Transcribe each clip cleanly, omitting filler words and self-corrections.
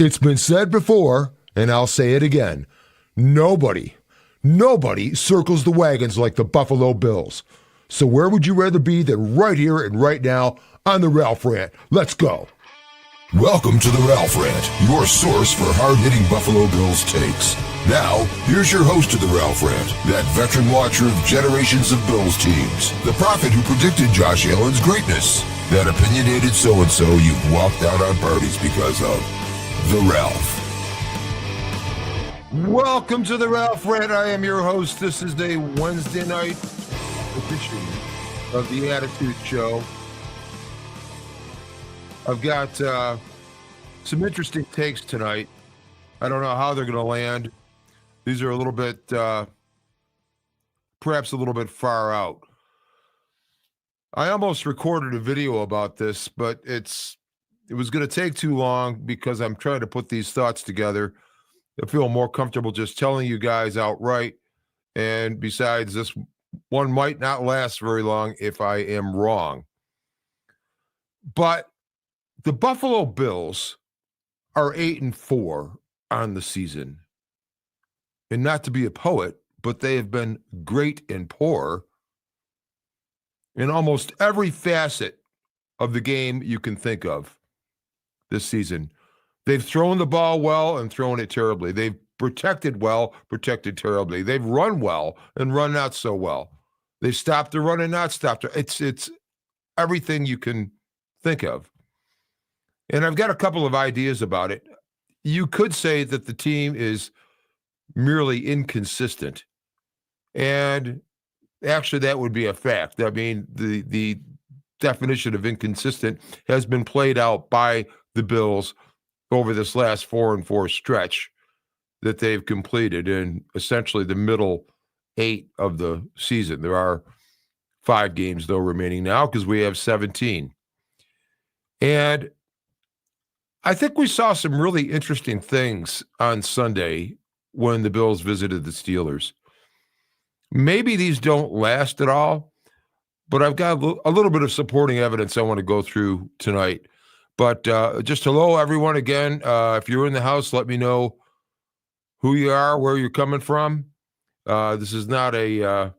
It's been said before, and I'll say it again. Nobody circles the wagons like the Buffalo Bills. So where would you rather be than right here and right now on the Ralph Rant? Let's go. Welcome to the Ralph Rant, your source for hard-hitting Buffalo Bills takes. Now, here's your host of the Ralph Rant, that veteran watcher of generations of Bills teams, the prophet who predicted Josh Allen's greatness, that opinionated so-and-so you've walked out on parties because of, the Ralph. Welcome to the Ralph Rant. I am your host. This is a Wednesday night edition of the Attitude Show. I've got some interesting takes tonight. I don't know how they're going to land. These are a little bit, perhaps a little bit far out. I almost recorded a video about this, but it was going to take too long because I'm trying to put these thoughts together. I feel more comfortable just telling you guys outright. And besides, this one might not last very long if I am wrong. But the Buffalo Bills are 8-4 on the season. And not to be a poet, but they have been great and poor in almost every facet of the game you can think of this season. They've thrown the ball well and thrown it terribly. They've protected well, protected terribly. They've run well and run not so well. They've stopped the run and not stopped it. It's everything you can think of. And I've got a couple of ideas about it. You could say that the team is merely inconsistent. And actually, that would be a fact. I mean, the definition of inconsistent has been played out by the Bills over this last 4-4 stretch that they've completed in essentially the middle 8 of the season. There are 5 games, though, remaining now because we have 17. And I think we saw some really interesting things on Sunday when the Bills visited the Steelers. Maybe these don't last at all, but I've got a little bit of supporting evidence I want to go through tonight. But just hello, everyone, again. If you're in the house, let me know who you are, where you're coming from. This is not a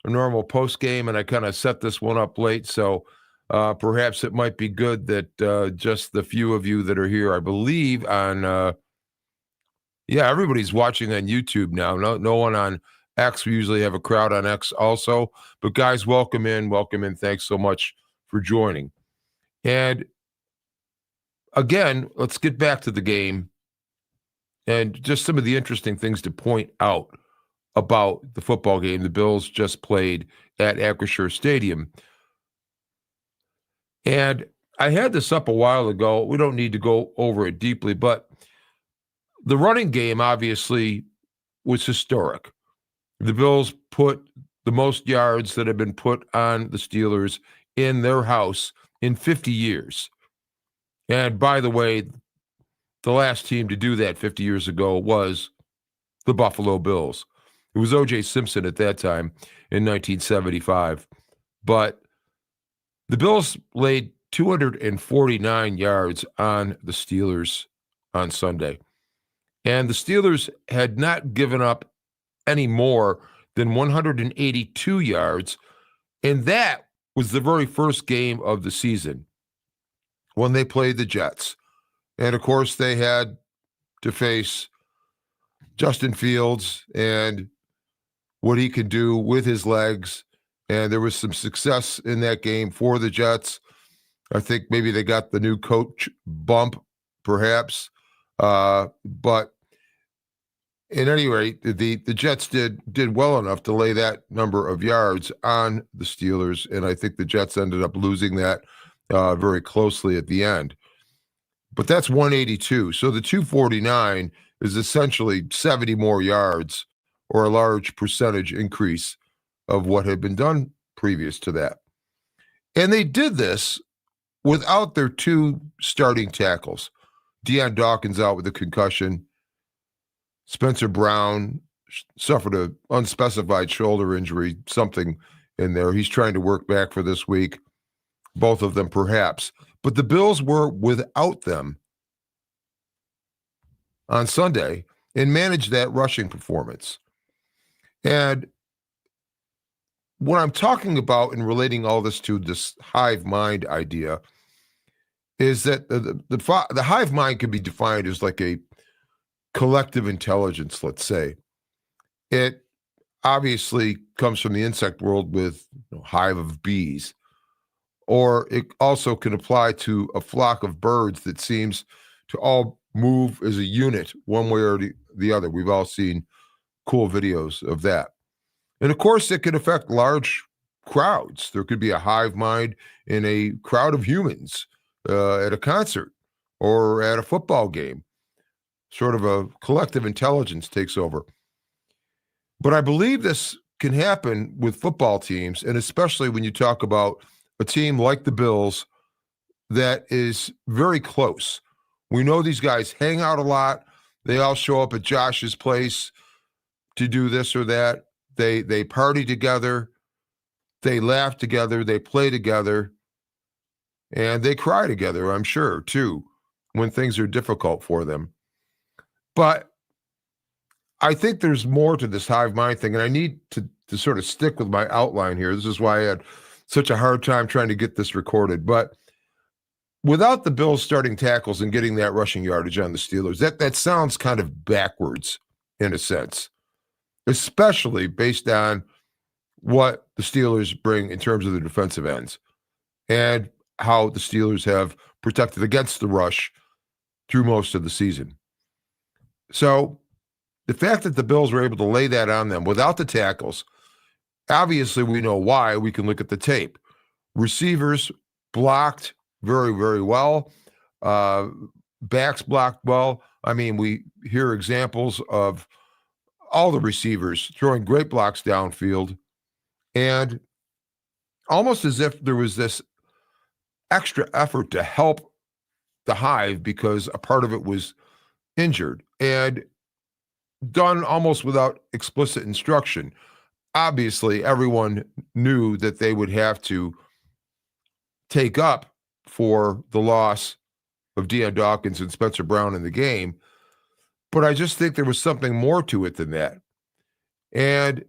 normal post game, and I kind of set this one up late, so perhaps it might be good that just the few of you that are here, I believe, on everybody's watching on YouTube now. No one on X. We usually have a crowd on X also. But guys, welcome in. Thanks so much for joining. And again, let's get back to the game and just some of the interesting things to point out about the football game the Bills just played at Acrisure Stadium. And I had this up a while ago. We don't need to go over it deeply, but the running game obviously was historic. The Bills put the most yards that have been put on the Steelers in their house in 50 years. And by the way, the last team to do that 50 years ago was the Buffalo Bills. It was O.J. Simpson at that time in 1975. But the Bills laid 249 yards on the Steelers on Sunday. And the Steelers had not given up any more than 182 yards. And that was the very first game of the season when they played the Jets. And of course, they had to face Justin Fields and what he could do with his legs. And there was some success in that game for the Jets. I think maybe they got the new coach bump, perhaps. But at any rate, the Jets did well enough to lay that number of yards on the Steelers. And I think the Jets ended up losing that very closely at the end. But that's 182. So the 249 is essentially 70 more yards, or a large percentage increase of what had been done previous to that. And they did this without their 2 starting tackles. Deion Dawkins out with a concussion. Spencer Brown suffered an unspecified shoulder injury, something in there. He's trying to work back for this week. Both of them, perhaps. But the Bills were without them on Sunday and manage that rushing performance. And what I'm talking about in relating all this to this hive mind idea is that the hive mind can be defined as like a collective intelligence, let's say. It obviously comes from the insect world with hive of bees, or it also can apply to a flock of birds that seems to all move as a unit one way or the other. We've all seen cool videos of that. And of course, it can affect large crowds. There could be a hive mind in a crowd of humans at a concert or at a football game. Sort of a collective intelligence takes over. But I believe this can happen with football teams, and especially when you talk about a team like the Bills that is very close. We know these guys hang out a lot. They all show up at Josh's place to do this or that. They party together. They laugh together. They play together. And they cry together, I'm sure, too, when things are difficult for them. But I think there's more to this hive mind thing, and I need to sort of stick with my outline here. This is why I had such a hard time trying to get this recorded. But without the Bills starting tackles and getting that rushing yardage on the Steelers, that sounds kind of backwards in a sense, especially based on what the Steelers bring in terms of the defensive ends and how the Steelers have protected against the rush through most of the season. So the fact that the Bills were able to lay that on them without the tackles, obviously we know why. We can look at the tape. Receivers blocked very, very well. Backs blocked well. I mean, we hear examples of all the receivers throwing great blocks downfield, and almost as if there was this extra effort to help the Hive because a part of it was injured and done almost without explicit instruction. Obviously, everyone knew that they would have to take up for the loss of Deion Dawkins and Spencer Brown in the game, but I just think there was something more to it than that. And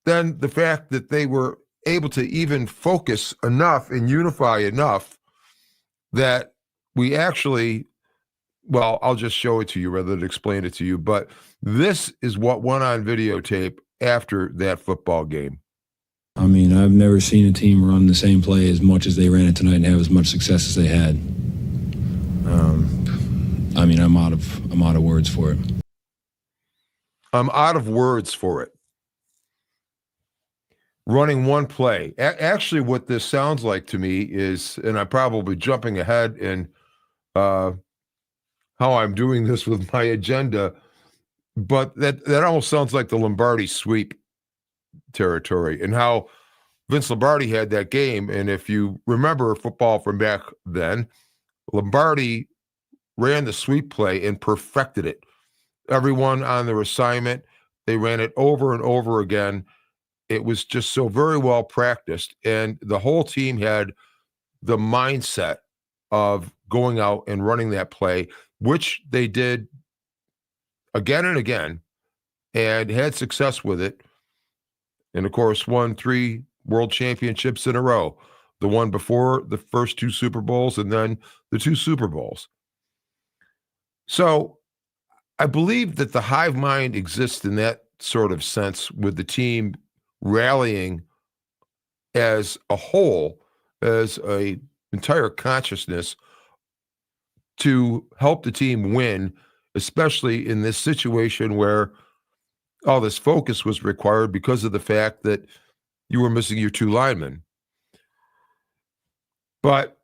then the fact that they were able to even focus enough and unify enough that we actually, well, I'll just show it to you rather than explain it to you, but this is what went on videotape after that football game. I mean, I've never seen a team run the same play as much as they ran it tonight and have as much success as they had. I mean, I'm out of words for it. I'm out of words for it. Running one play. Actually, what this sounds like to me is, and I'm probably jumping ahead in how I'm doing this with my agenda, but that almost sounds like the Lombardi sweep territory and how Vince Lombardi had that game. And if you remember football from back then, Lombardi ran the sweep play and perfected it. Everyone on their assignment, they ran it over and over again. It was just so very well practiced, and the whole team had the mindset of going out and running that play, which they did again and again and had success with it. And of course, won 3 world championships in a row, the one before the first 2 Super Bowls and then the 2 Super Bowls. So I believe that the hive mind exists in that sort of sense, with the team rallying as a whole, as a entire consciousness to help the team win, especially in this situation where all this focus was required because of the fact that you were missing your 2 linemen. But,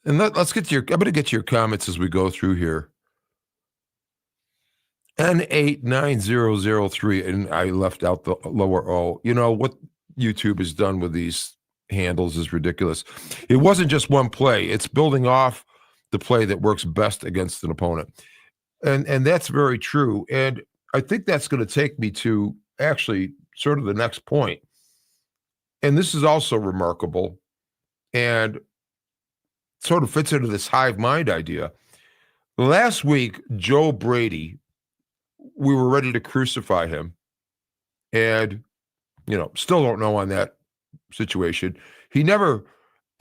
and let's get to I'm going to get to your comments as we go through here. N89003, and I left out the lower O. You know, what YouTube has done with these handles is ridiculous. It wasn't just one play. It's building off the play that works best against an opponent. And that's very true. And I think that's going to take me to actually sort of the next point. And this is also remarkable and sort of fits into this hive mind idea. last week, Joe Brady, we were ready to crucify him. And, still don't know on that situation. He never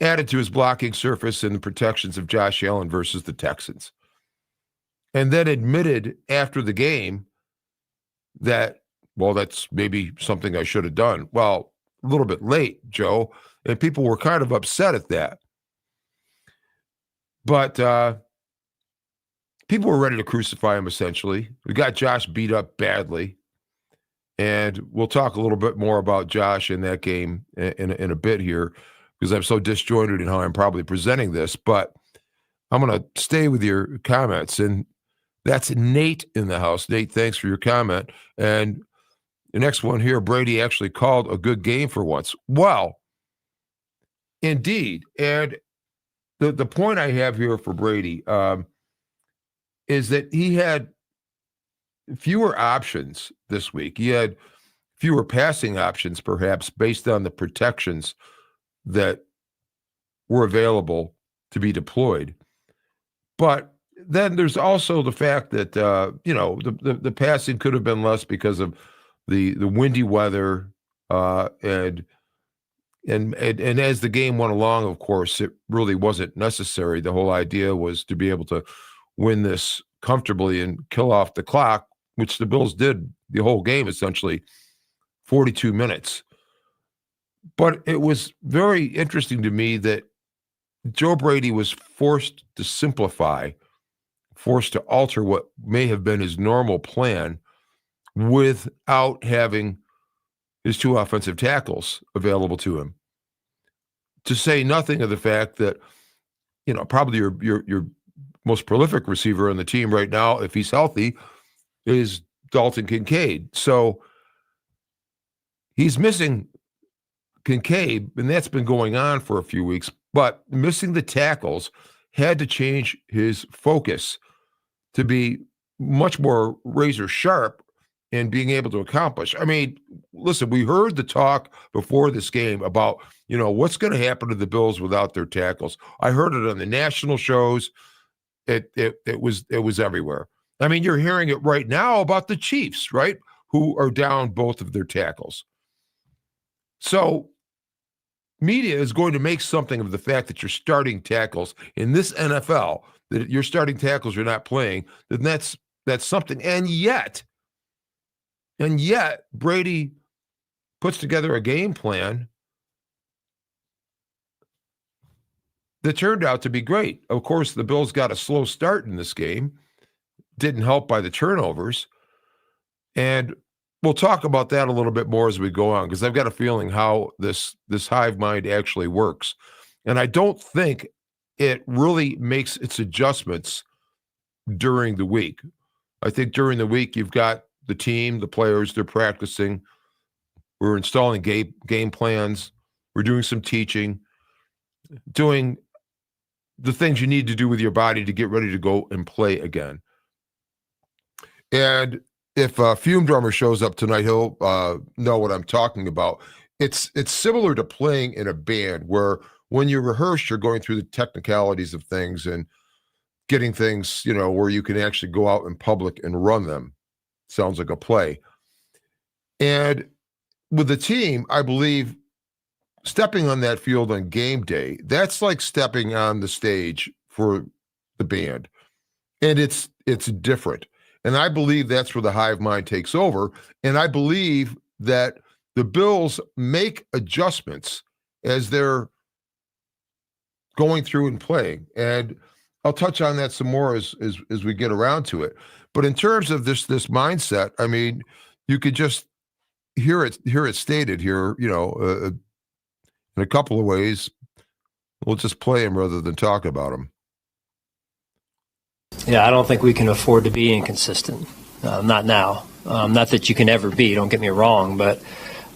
added to his blocking surface and the protections of Josh Allen versus the Texans. And then admitted after the game that, well, that's maybe something I should have done. Well, a little bit late, Joe, and people were kind of upset at that. But people were ready to crucify him, essentially. We got Josh beat up badly. And we'll talk a little bit more about Josh in that game in a bit here, because I'm so disjointed in how I'm probably presenting this. But I'm going to stay with your comments. And that's Nate in the house. Nate, thanks for your comment. And the next one here, Brady actually called a good game for once. Well, indeed. And the point I have here for Brady is that he had fewer options this week. He had fewer passing options, perhaps, based on the protections that were available to be deployed. But then there's also the fact that, the passing could have been less because of the windy weather. And as the game went along, of course, it really wasn't necessary. The whole idea was to be able to win this comfortably and kill off the clock, which the Bills did the whole game, essentially 42 minutes. But it was very interesting to me that Joe Brady was forced to simplify, forced to alter what may have been his normal plan without having his two offensive tackles available to him. To say nothing of the fact that, probably your most prolific receiver on the team right now, if he's healthy, is Dalton Kincaid. So he's missing Kincaid, and that's been going on for a few weeks, but missing the tackles had to change his focus to be much more razor sharp in being able to accomplish. I mean, listen, we heard the talk before this game about, what's going to happen to the Bills without their tackles. I heard it on the national shows. It was everywhere. I mean, you're hearing it right now about the Chiefs, right? Who are down both of their tackles. So media is going to make something of the fact that you're starting tackles in this NFL, that your starting tackles are not playing, then that's something. And yet Brady puts together a game plan that turned out to be great. Of course, the Bills got a slow start in this game. Didn't help by the turnovers. And we'll talk about that a little bit more as we go on, because I've got a feeling how this hive mind actually works. And I don't think it really makes its adjustments during the week. I think during the week, you've got the team, the players, they're practicing. We're installing game plans. We're doing some teaching, doing the things you need to do with your body to get ready to go and play again. And if Fume Drummer shows up tonight, he'll know what I'm talking about. It's similar to playing in a band where when you rehearse, you're going through the technicalities of things and getting things, where you can actually go out in public and run them. Sounds like a play. And with the team, I believe stepping on that field on game day, that's like stepping on the stage for the band. And it's different. And I believe that's where the hive mind takes over. And I believe that the Bills make adjustments as they're going through and playing. And I'll touch on that some more as we get around to it. But in terms of this mindset, I mean, you could just hear it stated here, in a couple of ways. We'll just play them rather than talk about them. Yeah, I don't think we can afford to be inconsistent. Not now. Not that you can ever be, don't get me wrong, but,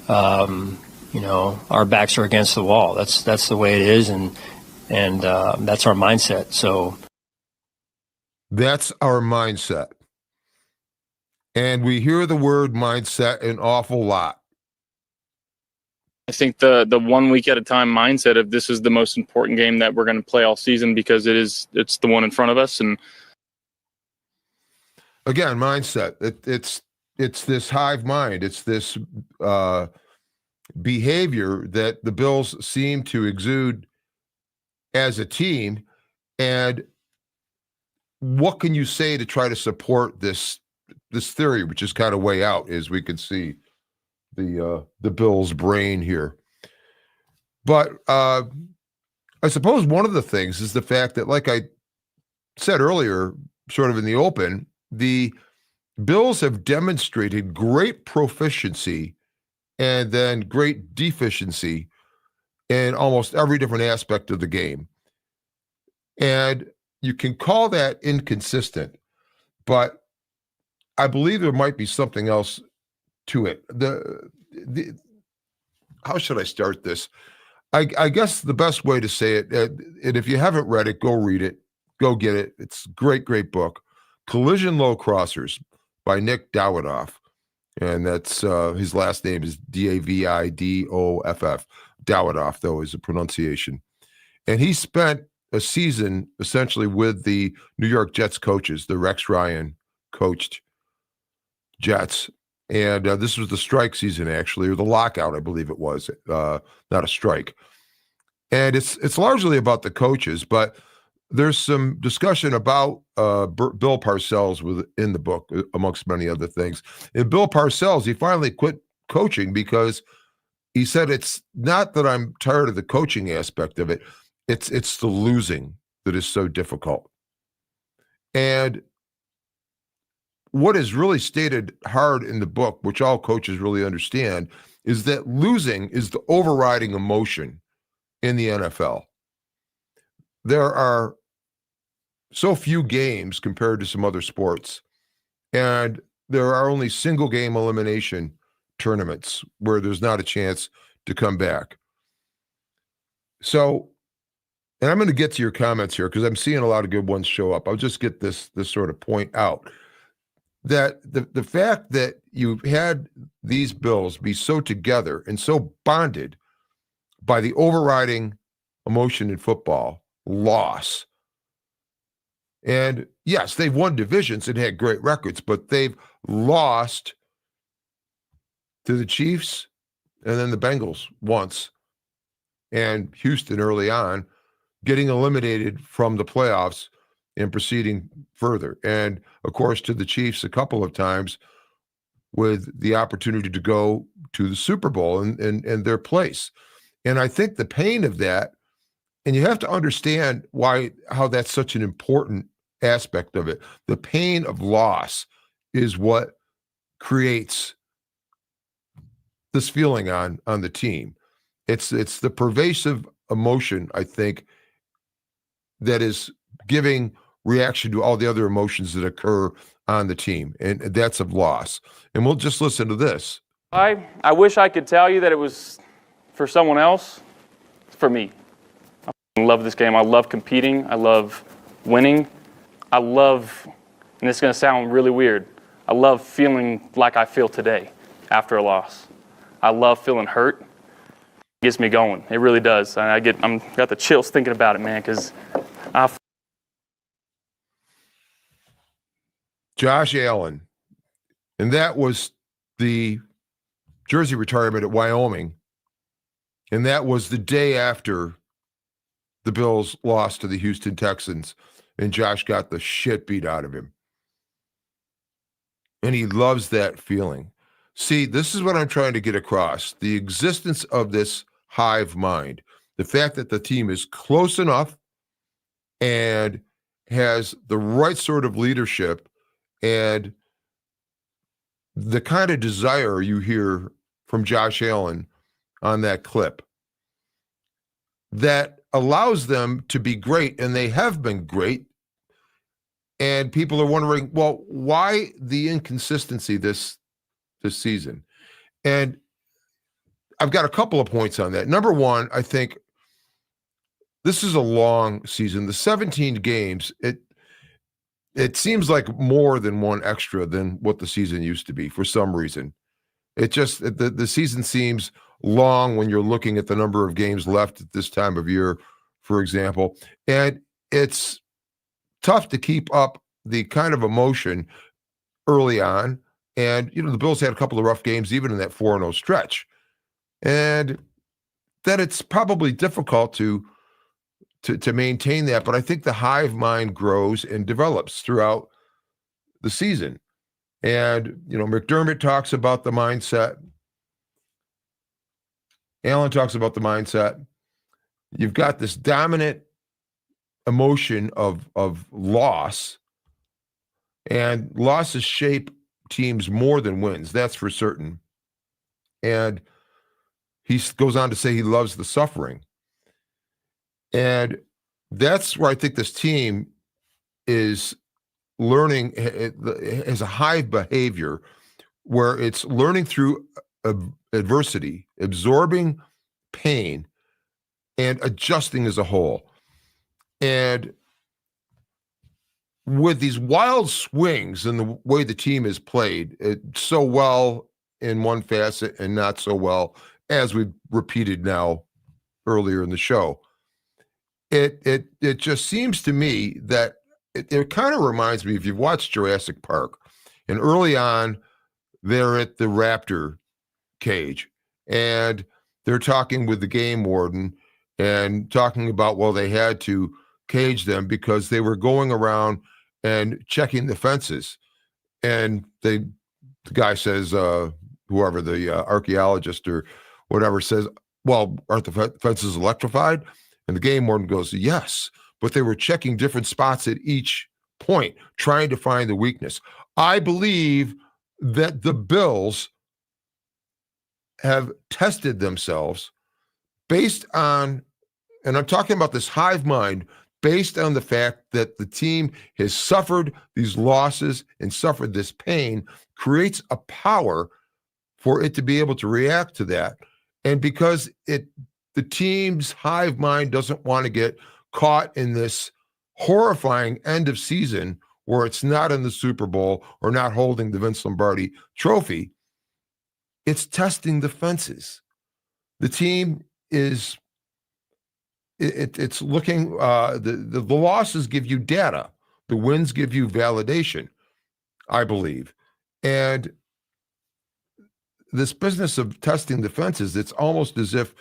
our backs are against the wall. That's the way it is, and that's our mindset. So that's our mindset. And we hear the word mindset an awful lot. I think the 1 week at a time mindset of this is the most important game that we're going to play all season because it's the one in front of us. And again, mindset. It's this hive mind. It's this behavior that the Bills seem to exude as a team. And what can you say to try to support this theory, which is kind of way out, as we can see the Bills' brain here? But I suppose one of the things is the fact that, like I said earlier, sort of in the open, the Bills have demonstrated great proficiency and then great deficiency in almost every different aspect of the game. And you can call that inconsistent, but I believe there might be something else to it. How should I start this? I guess the best way to say it, and if you haven't read it, go read it, go get it. It's a great, great book. Collision Low Crossers by Nick Dawidoff. And that's his last name is Davidoff. Dawidoff, though, is the pronunciation. And he spent a season essentially with the New York Jets coaches, the Rex Ryan coached Jets. And this was the strike season, actually, or the lockout, I believe it was, not a strike. And it's largely about the coaches, but there's some discussion about Bill Parcells within the book, amongst many other things. And Bill Parcells, he finally quit coaching because he said, it's not that I'm tired of the coaching aspect of it. It's the losing that is so difficult. And what is really stated hard in the book, which all coaches really understand, is that losing is the overriding emotion in the NFL. There are so few games compared to some other sports, and there are only single game elimination tournaments where there's not a chance to come back. So, and I'm going to get to your comments here because I'm seeing a lot of good ones show up. I'll just get this sort of point out, that the fact that you've had these Bills be so together and so bonded by the overriding emotion in football, loss. And yes, they've won divisions and had great records, but they've lost to the Chiefs and then the Bengals once, and Houston early on, getting eliminated from the playoffs and proceeding further. And of course, to the Chiefs a couple of times with the opportunity to go to the Super Bowl and their place. And I think the pain of that, and you have to understand how that's such an important aspect of it. The pain of loss is what creates this feeling on the team. It's the pervasive emotion, I think, that is giving reaction to all the other emotions that occur on the team, and that's of loss. And we'll just listen to this. I wish I could tell you that it was for someone else. It's for me. I love this game. I love competing. I love winning. I love, and it's going to sound really weird, I love feeling like I feel today after a loss. I love feeling hurt. It gets me going. It really does. I'm got the chills thinking about it, man, because Josh Allen, and that was the jersey retirement at Wyoming, and that was the day after the Bills lost to the Houston Texans, and Josh got the shit beat out of him. And he loves that feeling. See, this is what I'm trying to get across. The existence of this hive mind, the fact that the team is close enough and has the right sort of leadership and the kind of desire you hear from Josh Allen on that clip that allows them to be great, and they have been great. And people are wondering, well, why the inconsistency this season? And I've got a couple of points on that. Number one, I think this is a long season. The 17 games, it seems like more than one extra than what the season used to be for some reason. It just, the season seems long when you're looking at the number of games left at this time of year, for example. And it's tough to keep up the kind of emotion early on. And, the Bills had a couple of rough games, even in that 4-0 stretch. And that it's probably difficult to maintain that. But I think the hive mind grows and develops throughout the season. And, McDermott talks about the mindset. Allen talks about the mindset. You've got this dominant emotion of loss, and losses shape teams more than wins. That's for certain. And he goes on to say he loves the suffering. And that's where I think this team is learning, as a hive behavior, where it's learning through adversity, absorbing pain, and adjusting as a whole. And with these wild swings in the way the team has played, so well in one facet and not so well, as we've repeated now earlier in the show, it just seems to me that it kind of reminds me, if you've watched Jurassic Park, and early on, they're at the raptor cage, and they're talking with the game warden and talking about, well, they had to cage them because they were going around and checking the fences. And the guy says, whoever, the archaeologist or whatever, says, well, aren't the fences electrified? And the game warden goes, yes, but they were checking different spots at each point, trying to find the weakness. I believe that the Bills have tested themselves based on, and I'm talking about this hive mind, based on the fact that the team has suffered these losses and suffered this pain, creates a power for it to be able to react to that. And because the team's hive mind doesn't want to get caught in this horrifying end of season where it's not in the Super Bowl or not holding the Vince Lombardi trophy, it's testing the fences. The team is it's looking, the losses give you data. The wins give you validation, I believe. And this business of testing the fences, it's almost as if,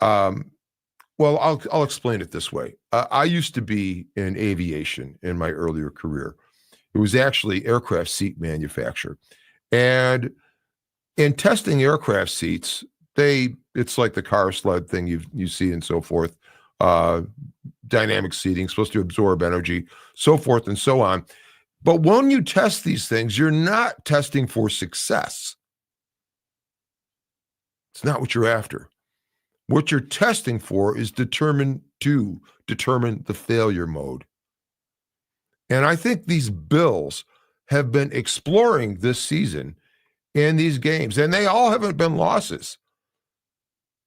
well, I'll explain it this way. I used to be in aviation in my earlier career. It was actually aircraft seat manufacture. And in testing aircraft seats, it's like the car sled thing you see and so forth, dynamic seating, supposed to absorb energy, so forth and so on. But when you test these things, you're not testing for success. It's not what you're after. What you're testing for is determine the failure mode. And I think these Bills have been exploring this season in these games, and they all haven't been losses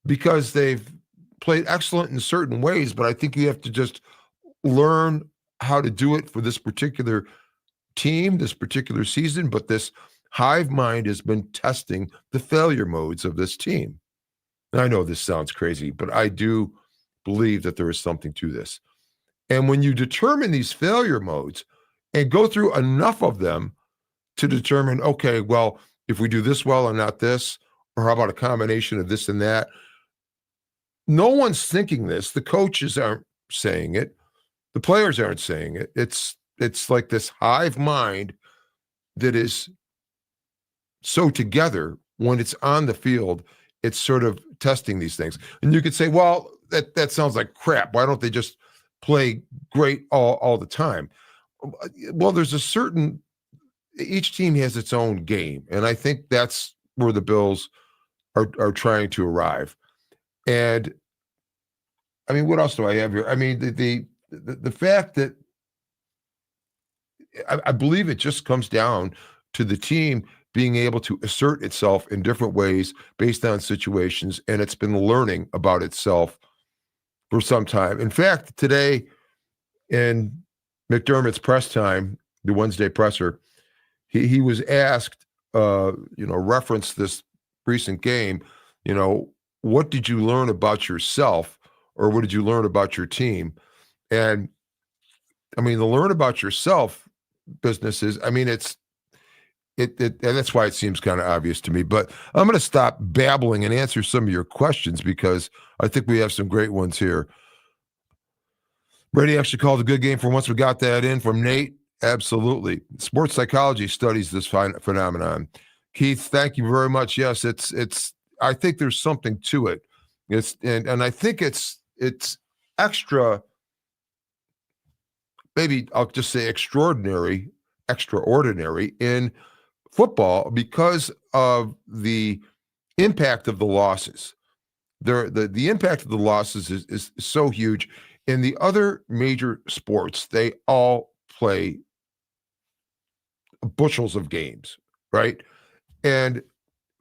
because they've played excellent in certain ways, but I think you have to just learn how to do it for this particular team, this particular season. But this hive mind has been testing the failure modes of this team. And I know this sounds crazy, but I do believe that there is something to this. And when you determine these failure modes and go through enough of them to determine, okay, well, if we do this well and not this, or how about a combination of this and that? No one's thinking this. The coaches aren't saying it. The players aren't saying it. It's like this hive mind that is so together when it's on the field, it's sort of testing these things. And you could say, well, that sounds like crap. Why don't they just play great all the time? Well, there's each team has its own game. And I think that's where the Bills are trying to arrive. And I mean, what else do I have here? I mean, the fact that I believe it just comes down to the team being able to assert itself in different ways based on situations, and it's been learning about itself for some time. In fact, today in McDermott's press time, the Wednesday presser, he was asked, reference this recent game, what did you learn about yourself, or what did you learn about your team? And I mean, the learn about yourself business is, I mean, it's and that's why it seems kind of obvious to me. But I'm going to stop babbling and answer some of your questions because I think we have some great ones here. Brady actually called a good game for once. We got that in from Nate. Absolutely. Sports psychology studies this phenomenon. Keith, thank you very much. Yes, it's. I think there's something to it. And I think it's extra. Maybe I'll just say extraordinary in football because of the impact of the losses. The impact of the losses is so huge. In the other major sports, they all play bushels of games, right? And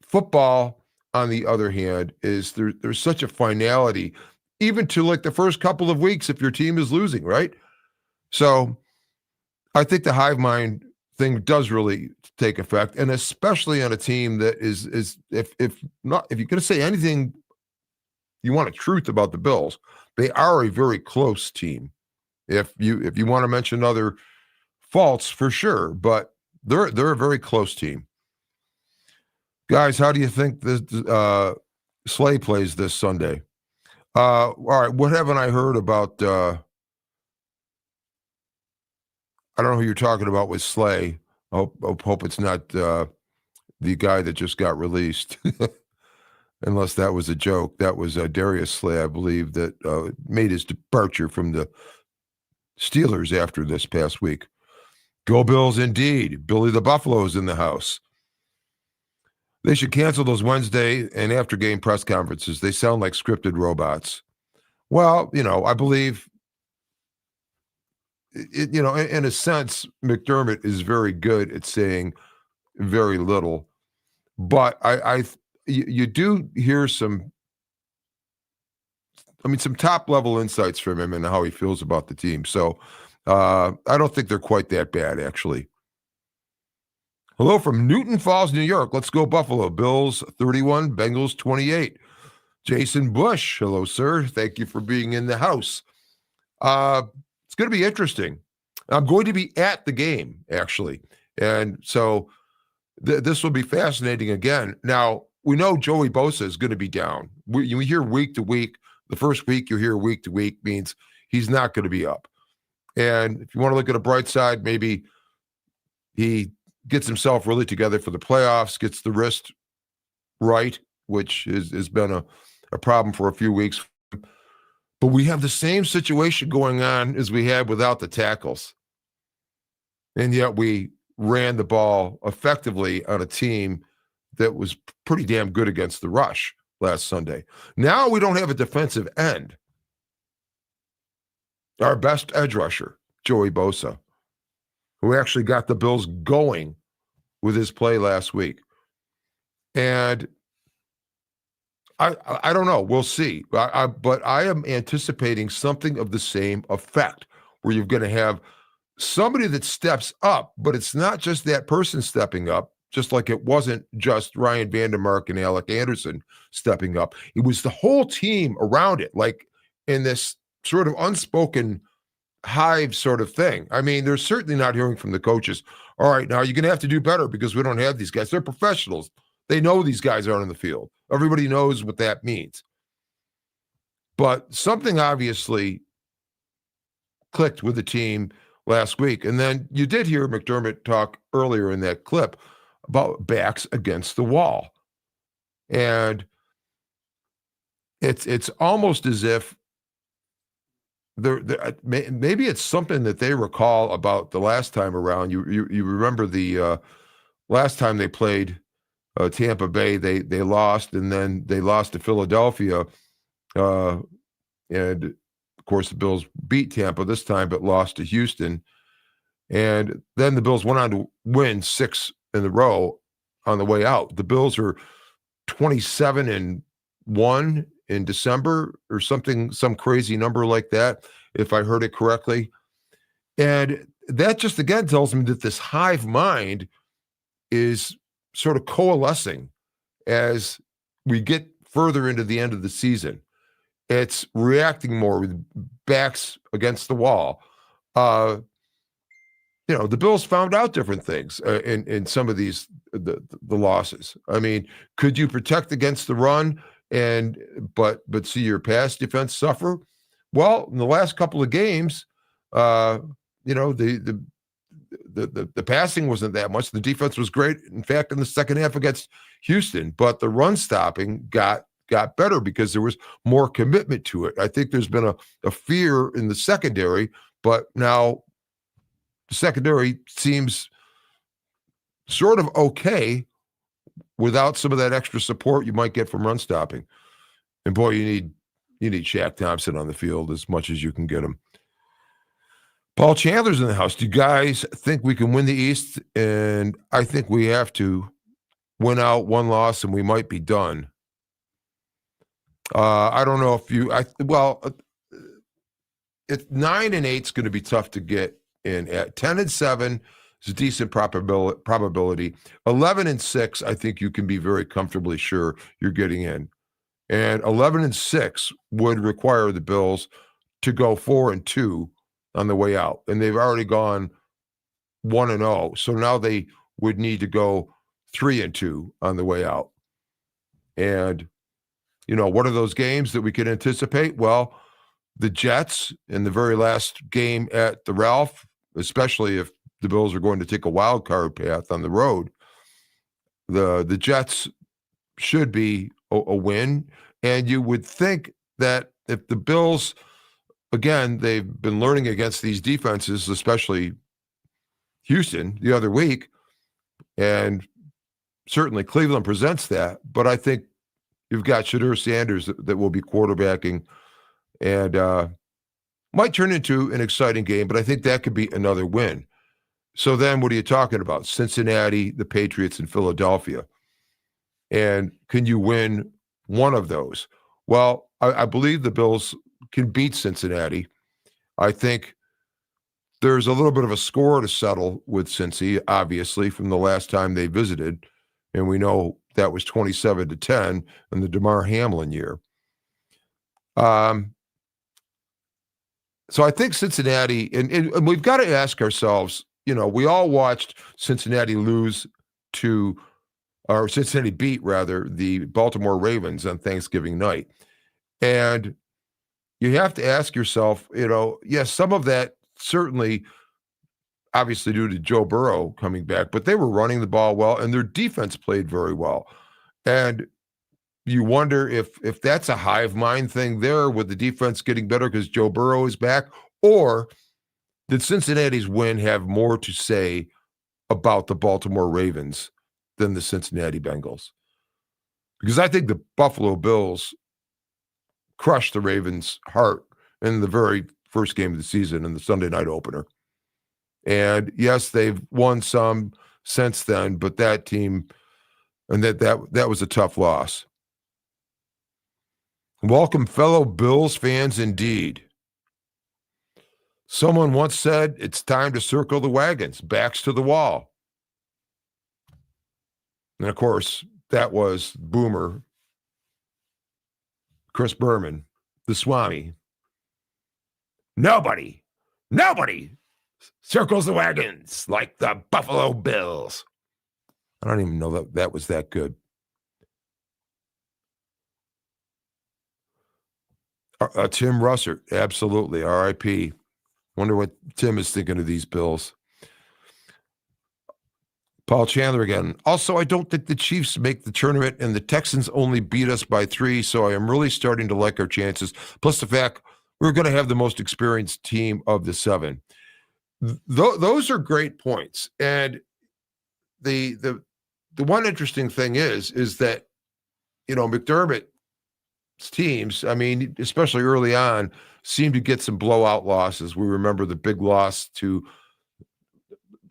football, on the other hand, is there's such a finality, even to like the first couple of weeks if your team is losing, right? So I think the hive mind thing does really take effect, and especially on a team that is if you're going to say anything you want a truth about the Bills, they are a very close team. If you want to mention other faults, for sure, but they're a very close team. Guys, how do you think this Slay plays this Sunday? All right, what haven't I heard about? I don't know who you're talking about with Slay. I hope it's not the guy that just got released. Unless that was a joke. That was Darius Slay, I believe, that made his departure from the Steelers after this past week. Go Bills indeed. Billy the Buffalo's in the house. They should cancel those Wednesday and after game press conferences. They sound like scripted robots. Well, I believe, in a sense, McDermott is very good at saying very little. But you do hear some top level insights from him and how he feels about the team. So I don't think they're quite that bad, actually. Hello from Newton Falls, New York. Let's go Buffalo. Bills 31, Bengals 28. Jason Bush. Hello, sir. Thank you for being in the house. It's going to be interesting. I'm going to be at the game, actually. And so this will be fascinating again. Now, we know Joey Bosa is going to be down. We hear week to week. The first week you hear week to week means he's not going to be up. And if you want to look at a bright side, maybe he gets himself really together for the playoffs, gets the wrist right, which has been a problem for a few weeks. But we have the same situation going on as we had without the tackles. And yet we ran the ball effectively on a team that was pretty damn good against the rush last Sunday. Now we don't have a defensive end. Our best edge rusher, Joey Bosa, who actually got the Bills going with his play last week. And I don't know. We'll see. But I am anticipating something of the same effect, where you're going to have somebody that steps up, but it's not just that person stepping up, just like it wasn't just Ryan Vandermark and Alec Anderson stepping up. It was the whole team around it, like in this sort of unspoken hive sort of thing. I mean, they're certainly not hearing from the coaches, all right, now you're going to have to do better because we don't have these guys. They're professionals. They know these guys aren't in the field. Everybody knows what that means. But something obviously clicked with the team last week. And then you did hear McDermott talk earlier in that clip about backs against the wall. And it's almost as if maybe it's something that they recall about the last time around. You remember the last time they played Tampa Bay, they lost, and then they lost to Philadelphia. And of course, the Bills beat Tampa this time, but lost to Houston. And then the Bills went on to win 6 in a row on the way out. The Bills are 27-1 in December or something, some crazy number like that, if I heard it correctly. And that just again tells me that this hive mind is sort of coalescing as we get further into the end of the season. It's reacting more with backs against the wall. the Bills found out different things in some of these the losses. I mean, could you protect against the run but see your pass defense suffer? Well, in the last couple of games, the passing wasn't that much. The defense was great. In fact, in the second half against Houston, but the run stopping got better because there was more commitment to it. I think there's been a fear in the secondary, but now the secondary seems sort of okay without some of that extra support you might get from run stopping. And boy, you need Shaq Thompson on the field as much as you can get him. Paul Chandler's in the house. Do you guys think we can win the East? And I think we have to win out one loss and we might be done. I don't know if it's 9-8 is going to be tough to get in at. 10-7 is a decent probability. 11-6, I think you can be very comfortably sure you're getting in. And 11-6 would require the Bills to go 4-2 on the way out. And they've already gone 1-0. So now they would need to go 3-2 on the way out. And, what are those games that we can anticipate? Well, the Jets in the very last game at the Ralph, especially if the Bills are going to take a wild card path on the road, the Jets should be a win. And you would think that if the Bills, again, they've been learning against these defenses, especially Houston the other week, and certainly Cleveland presents that, but I think you've got Shadur Sanders that will be quarterbacking and might turn into an exciting game, but I think that could be another win. So then what are you talking about? Cincinnati, the Patriots, and Philadelphia. And can you win one of those? Well, I believe the Bills can beat Cincinnati. I think there's a little bit of a score to settle with Cincy, obviously, from the last time they visited. And we know that was 27-10 in the Damar Hamlin year. So I think Cincinnati, and we've got to ask ourselves, we all watched Cincinnati Cincinnati beat, rather, the Baltimore Ravens on Thanksgiving night. And you have to ask yourself, yes, some of that certainly obviously due to Joe Burrow coming back, but they were running the ball well and their defense played very well. And you wonder if that's a hive mind thing there with the defense getting better because Joe Burrow is back, or did Cincinnati's win have more to say about the Baltimore Ravens than the Cincinnati Bengals? Because I think the Buffalo Bills crushed the Ravens' heart in the very first game of the season in the Sunday night opener. And yes, they've won some since then, but that team, and that was a tough loss. Welcome, fellow Bills fans, indeed. Someone once said, it's time to circle the wagons, backs to the wall. And of course, that was Boomer, Chris Berman, the Swami. Nobody circles the wagons like the Buffalo Bills. I don't even know that was that good. Tim Russert, absolutely, R.I.P. Wonder what Tim is thinking of these Bills. Paul Chandler again. Also, I don't think the Chiefs make the tournament, and the Texans only beat us by 3, so I am really starting to like our chances. Plus the fact we're going to have the most experienced team of the 7. Those are great points. And the one interesting thing is that, McDermott's teams, I mean, especially early on, seem to get some blowout losses. We remember the big loss to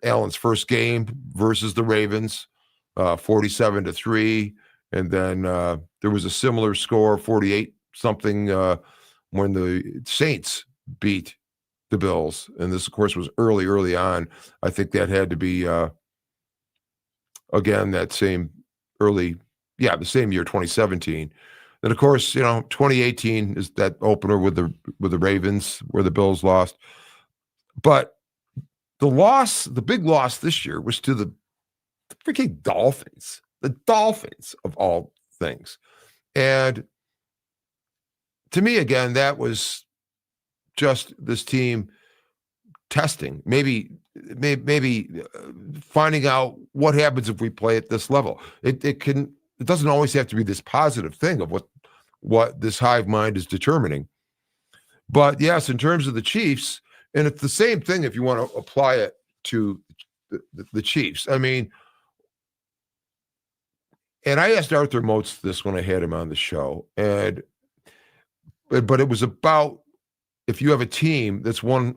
Allen's first game versus the Ravens, 47-3. And then there was a similar score, 48-something, when the Saints beat the Bills. And this, of course, was early on. I think that had to be, again, the same year, 2017. And of course, 2018 is that opener with the Ravens where the Bills lost. But The big loss this year was to the freaking Dolphins, the Dolphins of all things. And to me, again, that was just this team testing, maybe finding out what happens if we play at this level. It doesn't always have to be this positive thing of what this hive mind is determining. But yes, in terms of the Chiefs, and it's the same thing if you want to apply it to the Chiefs. I mean, and I asked Arthur Moats this when I had him on the show, but it was about if you have a team that's won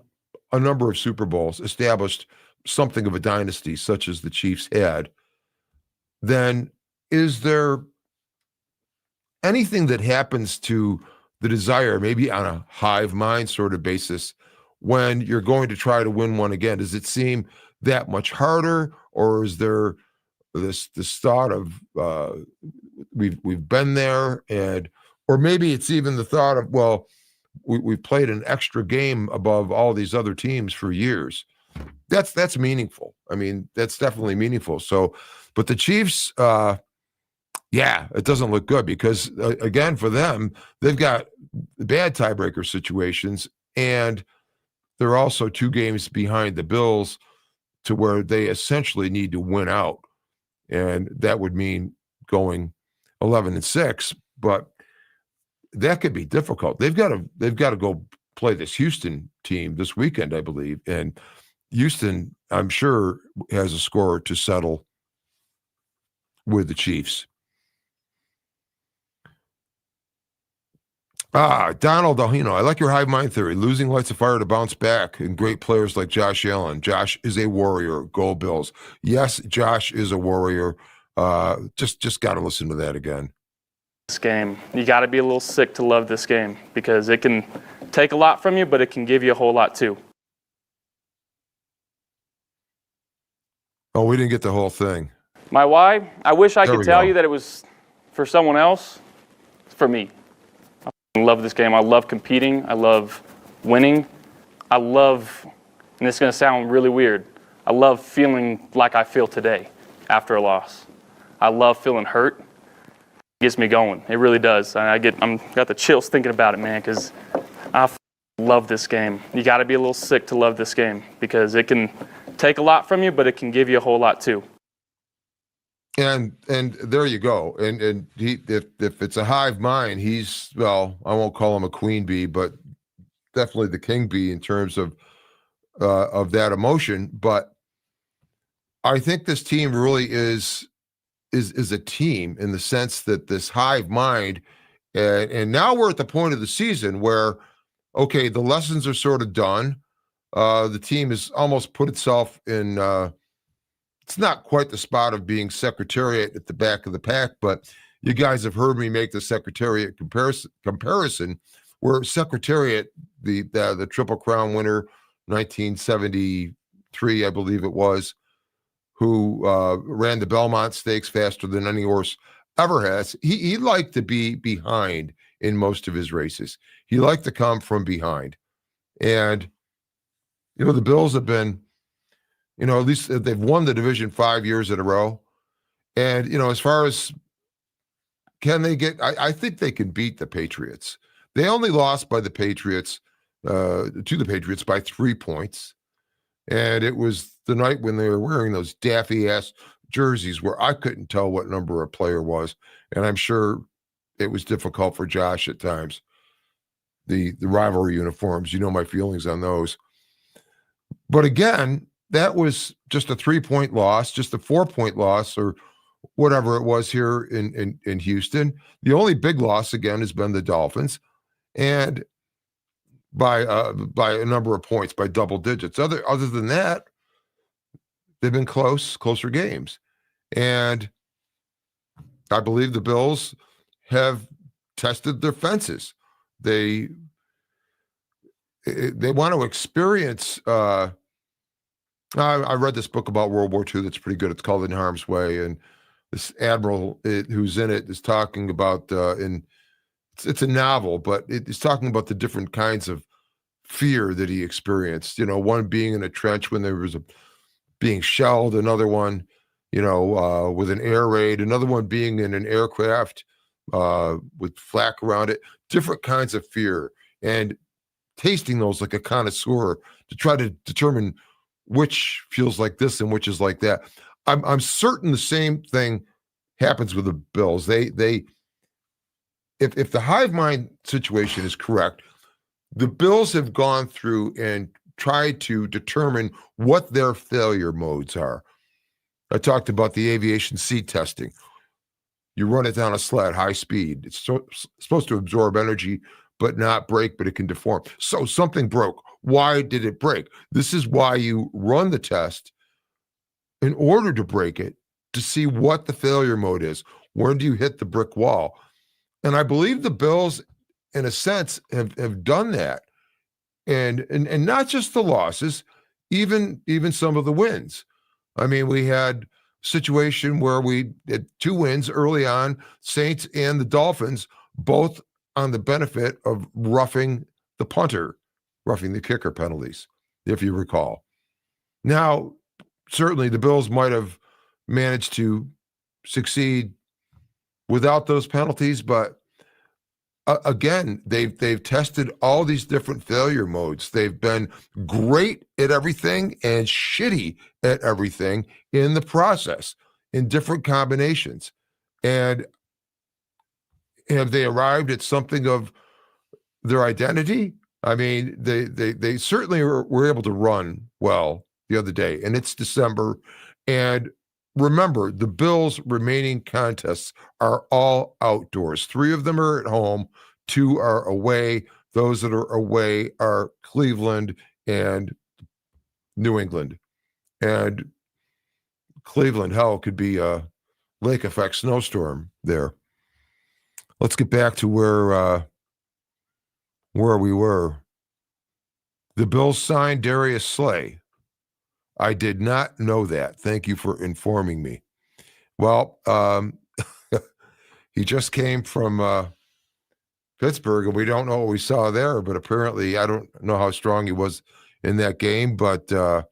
a number of Super Bowls, established something of a dynasty such as the Chiefs had, then is there anything that happens to the desire, maybe on a hive mind sort of basis, when you're going to try to win one again? Does it seem that much harder, or is there this thought of we've been there, or maybe it's even the thought of, well, we've played an extra game above all these other teams for years. That's meaningful. I mean, that's definitely meaningful. So, but the Chiefs, it doesn't look good because again, for them, they've got bad tiebreaker situations, and they're also 2 games behind the Bills to where they essentially need to win out. And that would mean going 11-6, but that could be difficult. They've got to go play this Houston team this weekend, I believe. And Houston, I'm sure, has a score to settle with the Chiefs. Donald, I like your hive mind theory. Losing lights a fire to bounce back, and great players like Josh Allen. Josh is a warrior. Go Bills. Yes, Josh is a warrior. Just got to listen to that again. This game, you got to be a little sick to love this game because it can take a lot from you, but it can give you a whole lot too. Oh, we didn't get the whole thing. My why? I wish I There could we tell go. you that it was for someone else. It's for me. I love this game. I love competing. I love winning. I love, and this is going to sound really weird, I love feeling like I feel today after a loss. I love feeling hurt. It gets me going. It really does. I'm got the chills thinking about it, man, because I love this game. You got to be a little sick to love this game because it can take a lot from you, but it can give you a whole lot too. And there you go. And he, if it's a hive mind, he's, well, I won't call him a queen bee, but definitely the king bee in terms of that emotion. But I think this team really is a team in the sense that this hive mind, and now we're at the point of the season where, okay, the lessons are sort of done. The team has almost put itself in, it's not quite the spot of being Secretariat at the back of the pack, but you guys have heard me make the Secretariat comparison where Secretariat, the Triple Crown winner, 1973, I believe it was, who ran the Belmont Stakes faster than any horse ever has. He liked to be behind in most of his races. He liked to come from behind. And, the Bills have been, at least they've won the division 5 years in a row. And, as far as can they get, I think they can beat the Patriots. They only lost by the Patriots, to the Patriots by 3 points. And it was the night when they were wearing those daffy-ass jerseys where I couldn't tell what number a player was. And I'm sure it was difficult for Josh at times. The rivalry uniforms, my feelings on those. But again, that was just a 3-point loss, just a 4-point loss, or whatever it was here in Houston. The only big loss, again, has been the Dolphins. And by a number of points, by double digits. Other than that, they've been closer games. And I believe the Bills have tested their fences. They want to experience. I read this book about World War II that's pretty good. It's called In Harm's Way, and this admiral who's in it is talking about it's a novel, but it's talking about the different kinds of fear that he experienced. One being in a trench when there was being shelled, another one, with an air raid, another one being in an aircraft with flak around it, different kinds of fear, and tasting those like a connoisseur to try to determine which feels like this and which is like that. I'm certain the same thing happens with the Bills. If the Hive Mind situation is correct, the Bills have gone through and tried to determine what their failure modes are. I talked about the aviation seat testing. You run it down a sled, high speed. It's supposed to absorb energy, but not break, but it can deform. So something broke. Why did it break? This is why you run the test in order to break it, to see what the failure mode is. When do you hit the brick wall? And I believe the Bills, in a sense, have done that. And not just the losses, even some of the wins. I mean, we had a situation where we had 2 wins early on, Saints and the Dolphins, both on the benefit of roughing the kicker penalties, if you recall. Now, certainly the Bills might have managed to succeed without those penalties, but again, they've tested all these different failure modes. They've been great at everything and shitty at everything in the process, in different combinations. And have they arrived at something of their identity? I mean, they certainly were able to run well the other day, and it's December. And remember, the Bills' remaining contests are all outdoors. 3 of them are at home, 2 are away. Those that are away are Cleveland and New England. And Cleveland, hell, could be a lake effect snowstorm there. Let's get back to where we were. The Bills signed Darius Slay. I did not know that. Thank you for informing me. Well, he just came from Pittsburgh, and we don't know what we saw there, but apparently I don't know how strong he was in that game, but I'm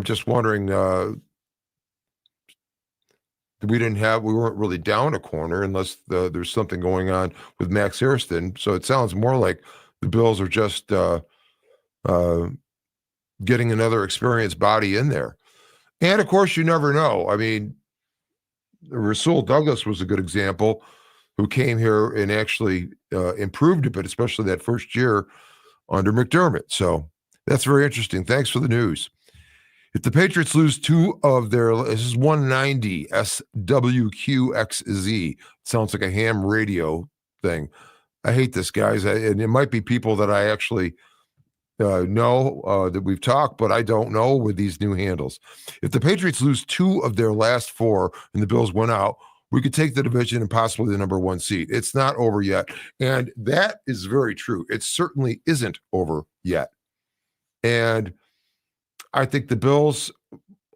just wondering, we weren't really down a corner unless there's something going on with Max Hairston. So it sounds more like the Bills are just getting another experienced body in there. And of course, you never know. I mean, Rasul Douglas was a good example, who came here and actually improved a bit, especially that first year under McDermott. So that's very interesting. Thanks for the news. If the Patriots lose 2 of their, this is 190 SWQXZ. Sounds like a ham radio thing. I hate this, guys. And it might be people that I actually know that we've talked, but I don't know with these new handles. If the Patriots lose 2 of their last 4 and the Bills win out, we could take the division and possibly the number 1 seed. It's not over yet. And that is very true. It certainly isn't over yet. And I think the Bills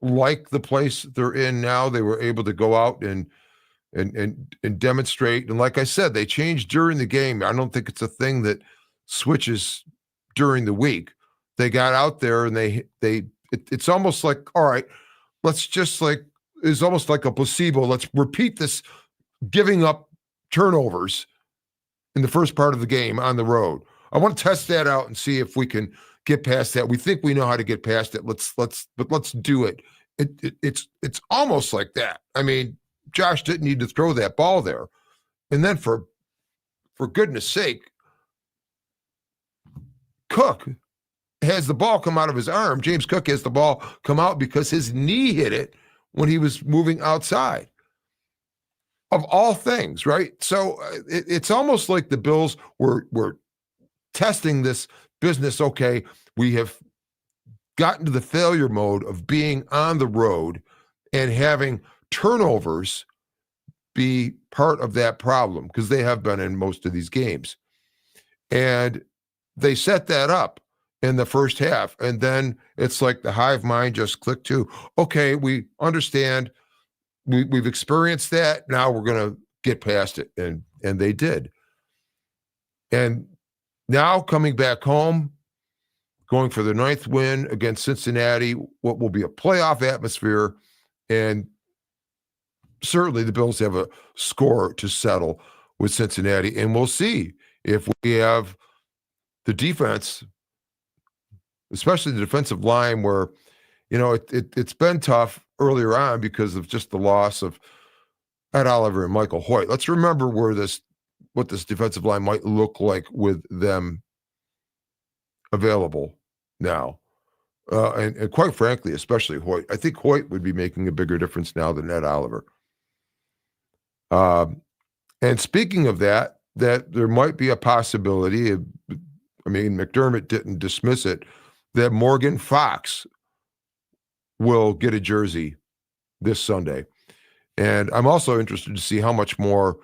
like the place they're in now. They were able to go out and demonstrate. And like I said, they changed during the game. I don't think it's a thing that switches during the week. They got out there and it's almost like, all right, let's just it's almost like a placebo. Let's repeat this, giving up turnovers in the first part of the game on the road. I want to test that out and see if we can get past that. We think we know how to get past it. Let's do it. It's almost like that. I mean, Josh didn't need to throw that ball there. And then for goodness sake, Cook has the ball come out of his arm. James Cook has the ball come out because his knee hit it when he was moving outside. Of all things, right? So it's almost like the Bills were testing this business. Okay, we have gotten to the failure mode of being on the road and having turnovers be part of that problem, because they have been in most of these games. And they set that up in the first half. And then it's like the Hive Mind just clicked to, okay, we understand. We've experienced that. Now we're going to get past it. And they did. And Now coming back home, going for the 9th win against Cincinnati, what will be a playoff atmosphere. And certainly the Bills have a score to settle with Cincinnati. And we'll see if we have the defense, especially the defensive line, where, it's been tough earlier on because of just the loss of Ed Oliver and Michael Hoyt. Let's remember what this defensive line might look like with them available now. And quite frankly, especially Hoyt. I think Hoyt would be making a bigger difference now than Ed Oliver. And speaking of that there might be a possibility of, McDermott didn't dismiss it, that Morgan Fox will get a jersey this Sunday. And I'm also interested to see how much more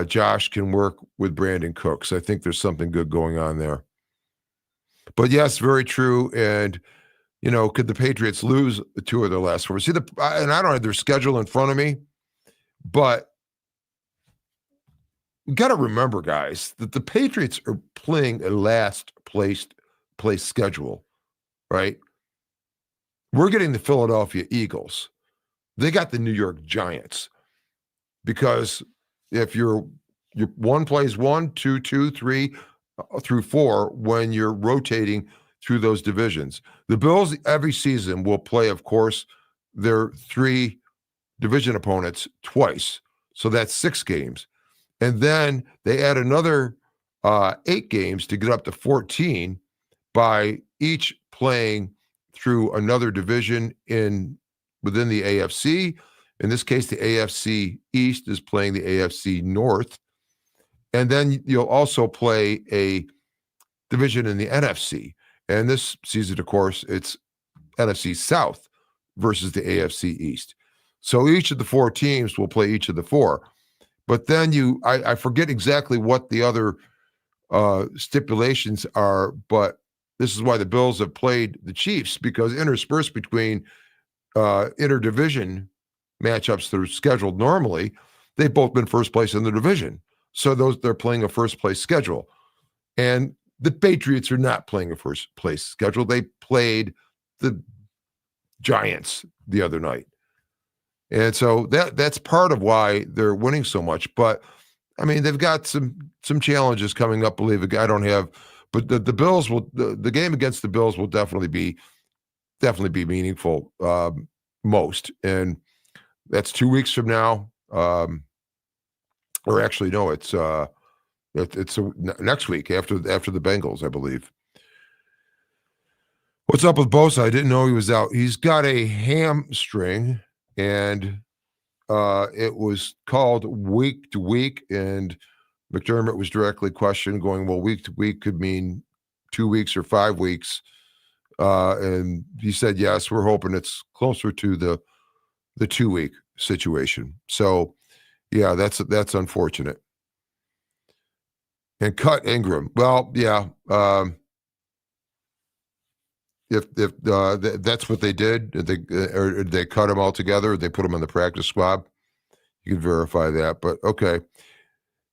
Josh can work with Brandon Cooks. I think there's something good going on there. But yes, very true. And, could the Patriots lose 2 of their last 4? See, and I don't have their schedule in front of me, but you got to remember, guys, that the Patriots are playing a last place schedule, right? We're getting the Philadelphia Eagles. They got the New York Giants. Because if your one plays 1, 2, 2, 3 through 4 when you're rotating through those divisions. The Bills every season will play, of course, their 3 division opponents twice. So that's 6 games. And then they add another 8 games to get up to 14 by each playing through another division within the AFC. In this case, the AFC East is playing the AFC North. And then you'll also play a division in the NFC. And this season, of course, it's NFC South versus the AFC East. So each of the 4 teams will play each of the 4. But then I forget exactly what the other stipulations are, but this is why the Bills have played the Chiefs, because interspersed between interdivision matchups that are scheduled normally, they've both been first place in the division. So they're playing a first place schedule. And the Patriots are not playing a first place schedule. They played the Giants the other night. And so that's part of why they're winning so much. But they've got some challenges coming up. Believe it, I don't have, but the Bills will. The game against the Bills will definitely be meaningful. Most, and that's 2 weeks from now. Or actually, no, it's next week after the Bengals, I believe. What's up with Bosa? I didn't know he was out. He's got a hamstring. And it was called week to week, and McDermott was directly questioned, going, well, week to week could mean 2 weeks or 5 weeks. And he said, yes, we're hoping it's closer to the 2 week situation. So, yeah, that's unfortunate. And cut Ingram. Well, yeah. If that's what they did, did they cut him altogether? Or they put him on the practice squad? You can verify that, but okay.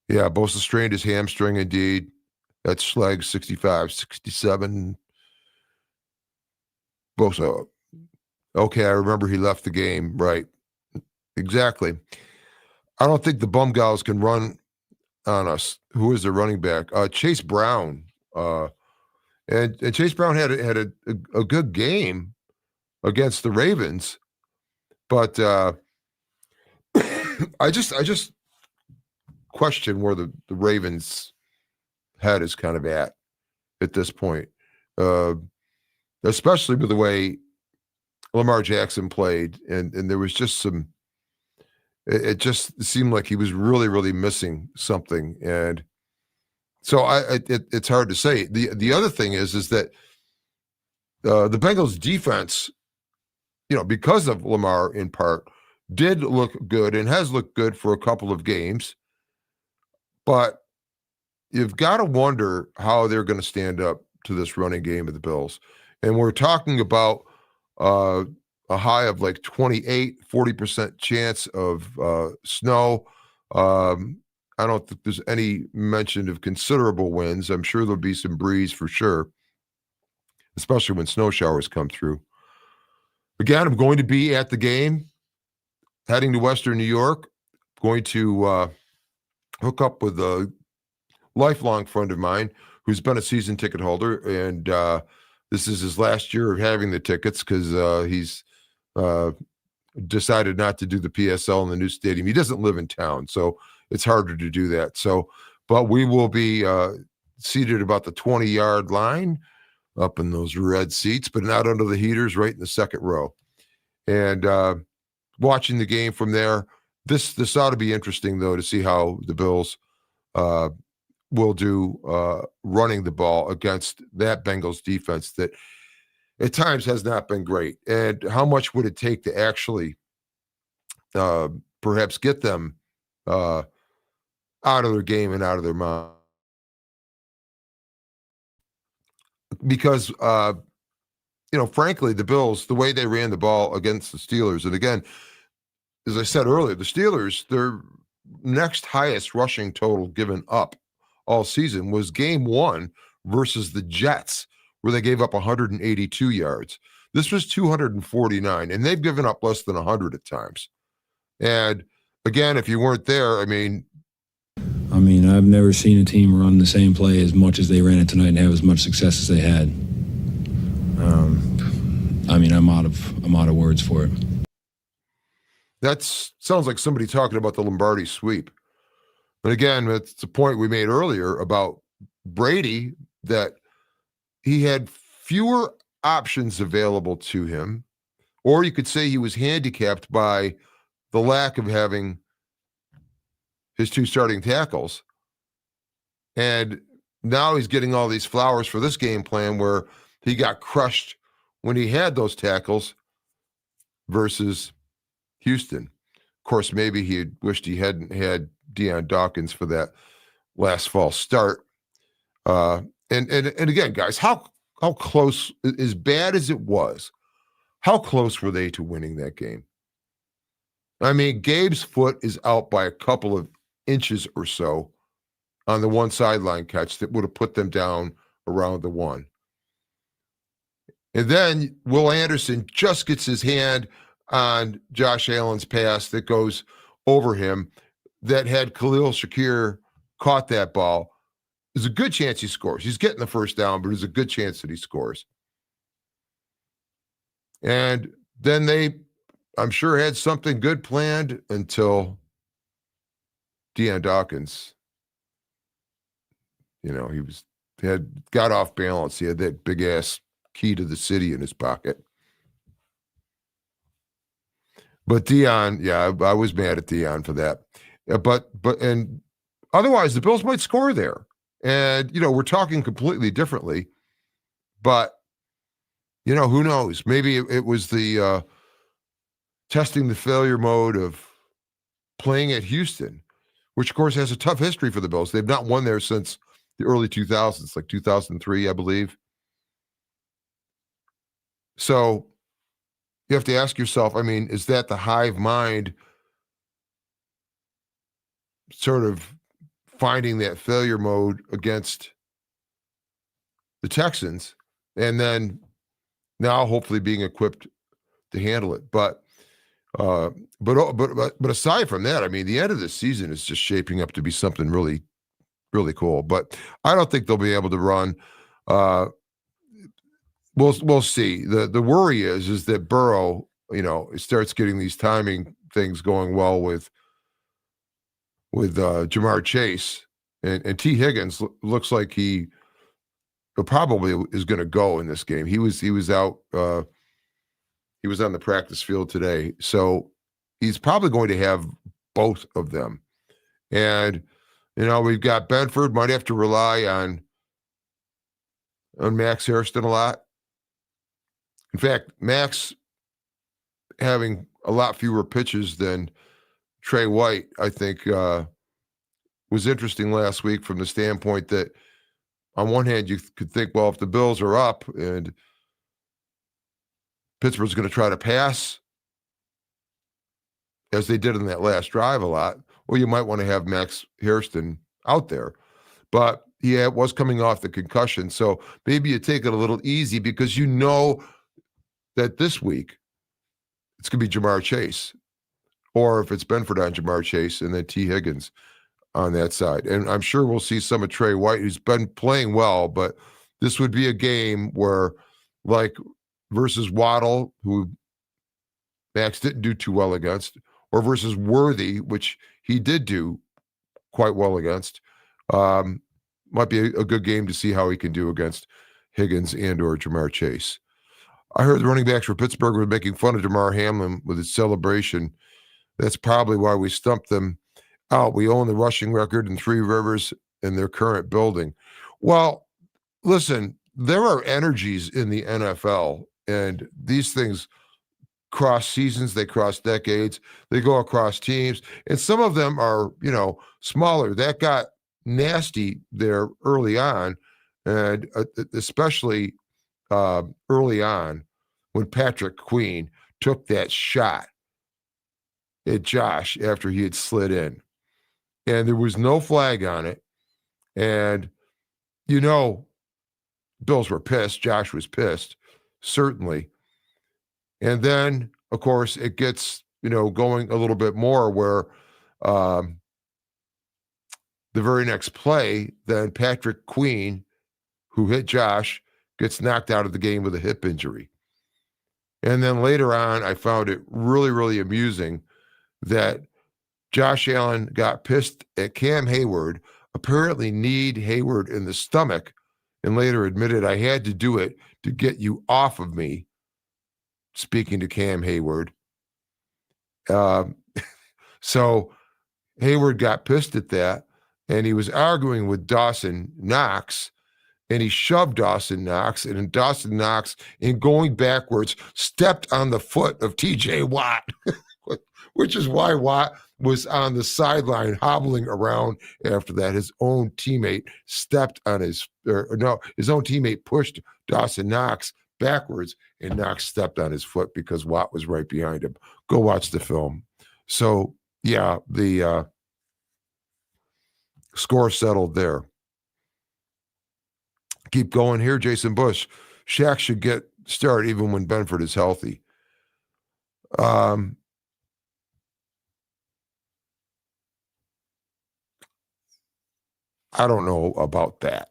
Yeah, Bosa strained his hamstring indeed. That's Schlegel 65, 67. Bosa. Okay, I remember he left the game. Right. Exactly. I don't think the bum gals can run on us. Who is their running back? Chase Brown. And Chase Brown had a good game against the Ravens, but I just question where the Ravens' head is kind of at this point, especially with the way Lamar Jackson played, and there was just some. It just seemed like he was really, really missing something, and so it's hard to say. The other thing is that the Bengals defense, because of Lamar in part, did look good and has looked good for a couple of games, but you've got to wonder how they're going to stand up to this running game of the Bills. And we're talking about a high of like 28, 40% chance of snow. I don't think there's any mention of considerable winds. I'm sure there'll be some breeze for sure, especially when snow showers come through. Again, I'm going to be at the game, heading to Western New York, going to hook up with a lifelong friend of mine who's been a season ticket holder, and this is his last year of having the tickets because he's decided not to do the PSL in the new stadium. He doesn't live in town, so it's harder to do that. So, but we will be seated about the 20-yard line up in those red seats, but not under the heaters, right in the second row. And watching the game from there, this ought to be interesting, though, to see how the Bills will do running the ball against that Bengals defense that at times has not been great. And how much would it take to actually perhaps get them out of their game and out of their mind? Because, frankly, the Bills, the way they ran the ball against the Steelers, and again, as I said earlier, the Steelers, their next highest rushing total given up all season was game 1 versus the Jets, where they gave up 182 yards. This was 249, and they've given up less than 100 at times. And again, if you weren't there, I mean, I've never seen a team run the same play as much as they ran it tonight and have as much success as they had. I'm out of words for it. That sounds like somebody talking about the Lombardi sweep. But again, that's the point we made earlier about Brady, that he had fewer options available to him, or you could say he was handicapped by the lack of having his 2 starting tackles. And now he's getting all these flowers for this game plan where he got crushed when he had those tackles versus Houston. Of course, maybe he had wished he hadn't had Deion Dawkins for that last false start. And again, guys, how close, as bad as it was, how close were they to winning that game? Gabe's foot is out by a couple of inches or so on the one sideline catch that would have put them down around the 1. And then Will Anderson just gets his hand on Josh Allen's pass that goes over him, that had Khalil Shakir caught that ball, there's a good chance he scores. He's getting the first down, but there's a good chance that he scores. And then they, I'm sure, had something good planned until Deion Dawkins, he got off balance. He had that big ass key to the city in his pocket. But Deion, yeah, I was mad at Deion for that. But otherwise, the Bills might score there. And, we're talking completely differently. But, who knows? Maybe it was the testing the failure mode of playing at Houston, which, of course, has a tough history for the Bills. They've not won there since the early 2000s, like 2003, I believe. So you have to ask yourself, is that the Hive Mind sort of finding that failure mode against the Texans, and then now hopefully being equipped to handle it? But aside from that, the end of the season is just shaping up to be something really, really cool. But I don't think they'll be able to run. We'll see. The worry is that Burrow, starts getting these timing things going well with Jamar Chase, and T. Higgins looks like he probably is going to go in this game. He was out. He was on the practice field today, so he's probably going to have both of them. And we've got Benford, might have to rely on Max Hairston a lot. In fact, Max having a lot fewer pitches than Trey White, I think, was interesting last week from the standpoint that on one hand, you could think, well, if the Bills are up and Pittsburgh's going to try to pass, as they did in that last drive a lot, well, you might want to have Max Hairston out there. But he was coming off the concussion. So maybe you take it a little easy because you know that this week it's going to be Jamar Chase. Or if it's Benford on Jamar Chase and then T. Higgins on that side. And I'm sure we'll see some of Trey White, who's been playing well, but this would be a game where, like, versus Waddle, who Max didn't do too well against, or versus Worthy, which he did do quite well against. Might be a good game to see how he can do against Higgins and or Jamar Chase. I heard the running backs for Pittsburgh were making fun of Damar Hamlin with his celebration. That's probably why we stumped them out. We own the rushing record in Three Rivers in their current building. Well, listen, there are energies in the NFL, and these things cross seasons, they cross decades, they go across teams, and some of them are, smaller. That got nasty there early on, and especially early on when Patrick Queen took that shot at Josh after he had slid in. And there was no flag on it. And, Bills were pissed. Josh was pissed, certainly. And then, of course, it gets, going a little bit more where the very next play, then Patrick Queen, who hit Josh, gets knocked out of the game with a hip injury. And then later on, I found it really, really amusing that Josh Allen got pissed at Cam Hayward, apparently kneed Hayward in the stomach, and later admitted, I had to do it to get you off of me, speaking to Cam Hayward. So Hayward got pissed at that, and he was arguing with Dawson Knox, and he shoved Dawson Knox, and Dawson Knox, in going backwards, stepped on the foot of TJ Watt, which is why Watt was on the sideline hobbling around after that. His own teammate his own teammate pushed Dawson Knox backwards, and Knox stepped on his foot because Watt was right behind him. Go watch the film. So, yeah, the score settled there. Keep going here, Jason Bush. Shaq should get started even when Benford is healthy. I don't know about that.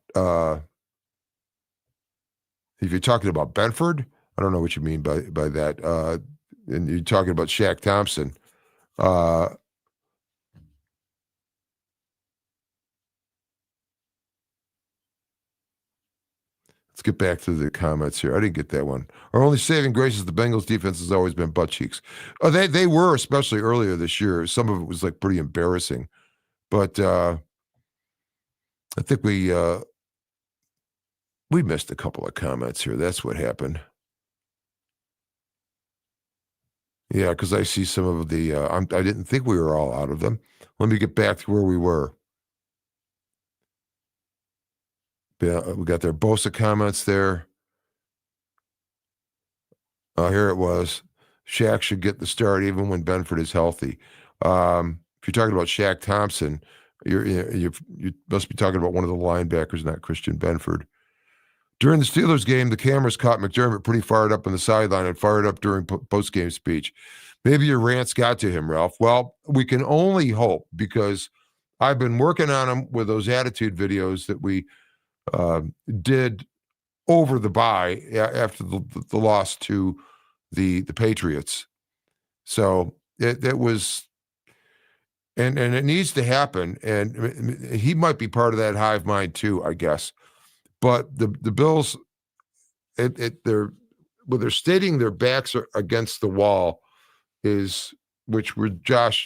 If you're talking about Benford, I don't know what you mean by that. And you're talking about Shaq Thompson. Let's get back to the comments here. I didn't get that one. Our only saving grace is the Bengals defense has always been butt cheeks. Oh, they were, especially earlier this year. Some of it was like pretty embarrassing. But I think we missed a couple of comments here. That's what happened. Yeah, because I see some of the I didn't think we were all out of them. Let me get back to where we were. Yeah, we got their Bosa comments there. Here it was. Shaq should get the start even when Benford is healthy. If you're talking about Shaq Thompson, you must be talking about one of the linebackers, not Christian Benford. During the Steelers game, the cameras caught McDermott pretty fired up on the sideline and fired up during post-game speech. Maybe your rants got to him, Ralph. Well, we can only hope, because I've been working on him with those attitude videos that we did over the bye after the loss to the Patriots. So it was, and it needs to happen. And he might be part of that hive mind too, I guess. But the Bills, they're stating their backs are against the wall, which were Sean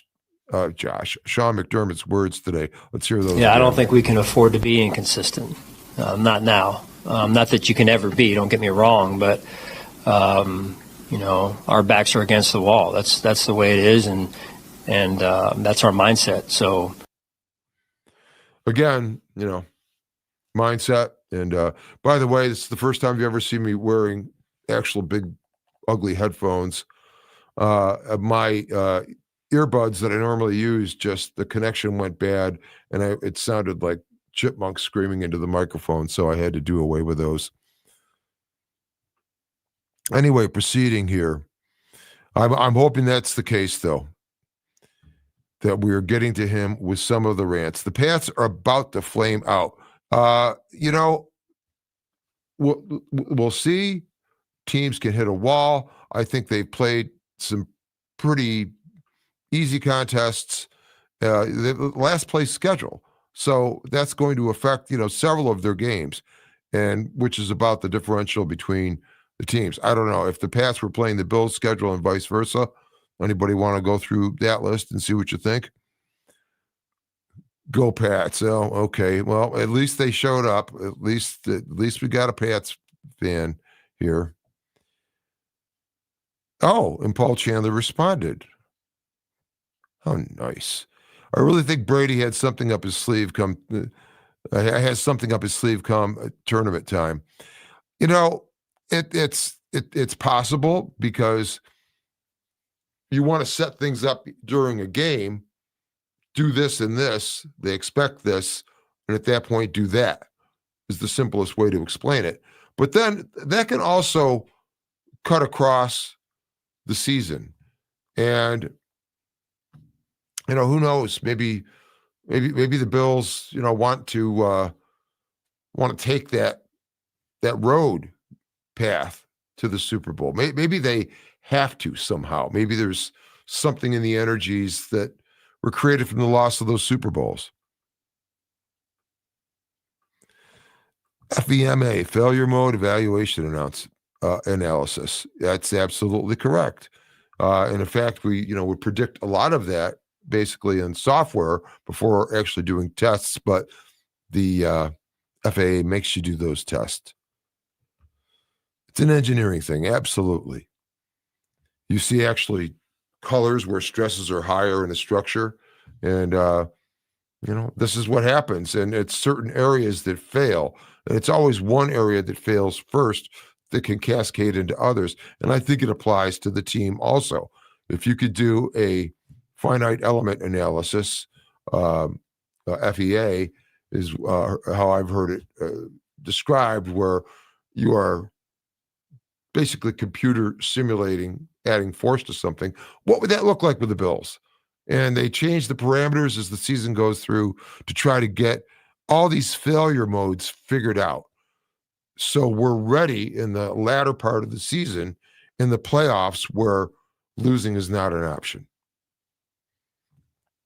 McDermott's words today. Let's hear those. Yeah, I don't think we can afford to be inconsistent. Not now. Not that you can ever be. Don't get me wrong, but our backs are against the wall. That's the way it is, and that's our mindset. So, again, mindset. And by the way, this is the first time you ever see me wearing actual big, ugly headphones. My earbuds that I normally use, just the connection went bad, and it sounded like chipmunks screaming into the microphone, so I had to do away with those. Anyway, proceeding here. I'm hoping that's the case, though, that we are getting to him with some of the rants. The Pats are about to flame out. We'll see. Teams can hit a wall. I think they've played some pretty easy contests, the last place schedule. So that's going to affect, several of their games, and which is about the differential between the teams. I don't know if the Pats were playing the Bills schedule and vice versa. Anybody want to go through that list and see what you think? Go Pats. Oh, okay. Well, at least they showed up. At least we got a Pats fan here. Oh, and Paul Chandler responded. Oh, nice. I really think Brady had something up his sleeve come has something up his sleeve come tournament time. It's possible, because you want to set things up during a game, do this and this, they expect this, and at that point do that, is the simplest way to explain it. But then that can also cut across the season. And who knows? Maybe the Bills, want to take that road path to the Super Bowl. Maybe they have to somehow. Maybe there's something in the energies that were created from the loss of those Super Bowls. FEMA, failure mode evaluation analysis. That's absolutely correct. And in fact, we would predict a lot of that basically in software before actually doing tests, but the FAA makes you do those tests. It's an engineering thing, absolutely. You see actually colors where stresses are higher in a structure, and this is what happens, and it's certain areas that fail, and it's always one area that fails first that can cascade into others, and I think it applies to the team also. If you could do a finite element analysis, FEA is how I've heard it described, where you are basically computer simulating adding force to something. What would that look like with the Bills? And they change the parameters as the season goes through to try to get all these failure modes figured out. So we're ready in the latter part of the season, in the playoffs, where losing is not an option.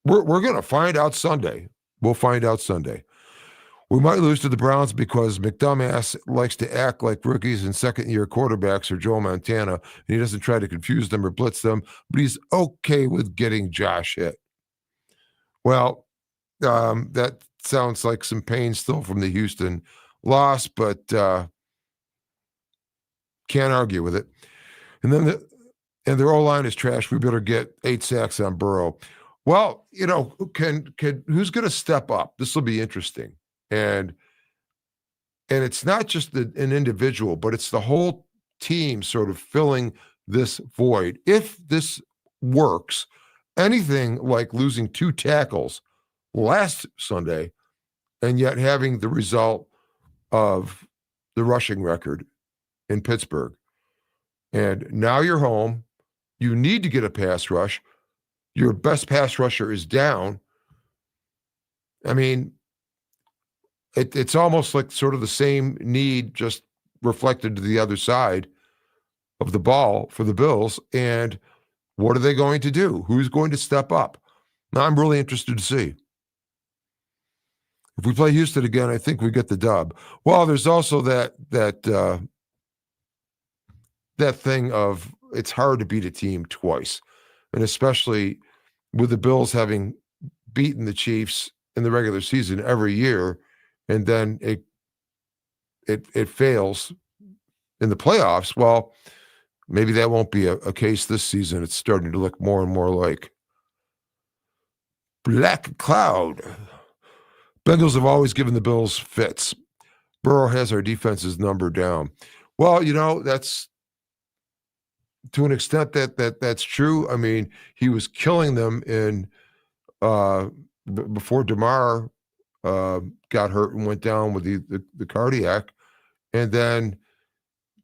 We're going to find out Sunday. We'll find out Sunday. We might lose to the Browns because McDumbass likes to act like rookies and second-year quarterbacks or Joe Montana, and he doesn't try to confuse them or blitz them, but he's okay with getting Josh hit. Well, that sounds like some pain still from the Houston loss, but can't argue with it. And then their O-line is trash. We better get 8 sacks on Burrow. Well, who's going to step up? This will be interesting. And it's not just an individual, but it's the whole team sort of filling this void. If this works, anything like losing 2 tackles last Sunday and yet having the result of the rushing record in Pittsburgh. And now you're home. You need to get a pass rush. Your best pass rusher is down. I mean, it's almost like sort of the same need just reflected to the other side of the ball for the Bills. And what are they going to do? Who's going to step up? Now, I'm really interested to see. If we play Houston again, I think we get the dub. Well, there's also that thing of it's hard to beat a team twice, and especially with the Bills having beaten the Chiefs in the regular season every year, and then it fails in the playoffs. Well, maybe that won't be a case this season. It's starting to look more and more like Black Cloud. Bengals have always given the Bills fits. Burrow has our defense's number down. Well, that's to an extent that's true. I mean, he was killing them in before DeMar got hurt and went down with the cardiac, and then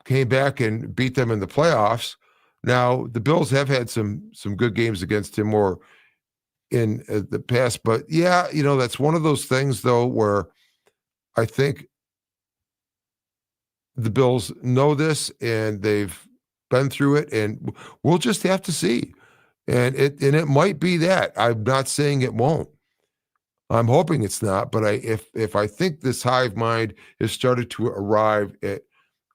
came back and beat them in the playoffs. Now the Bills have had some good games against him or in the past, but yeah, that's one of those things though where I think the Bills know this and they've been through it, and we'll just have to see. And it might be that. I'm not saying it won't. I'm hoping it's not, but if I think this hive mind has started to arrive at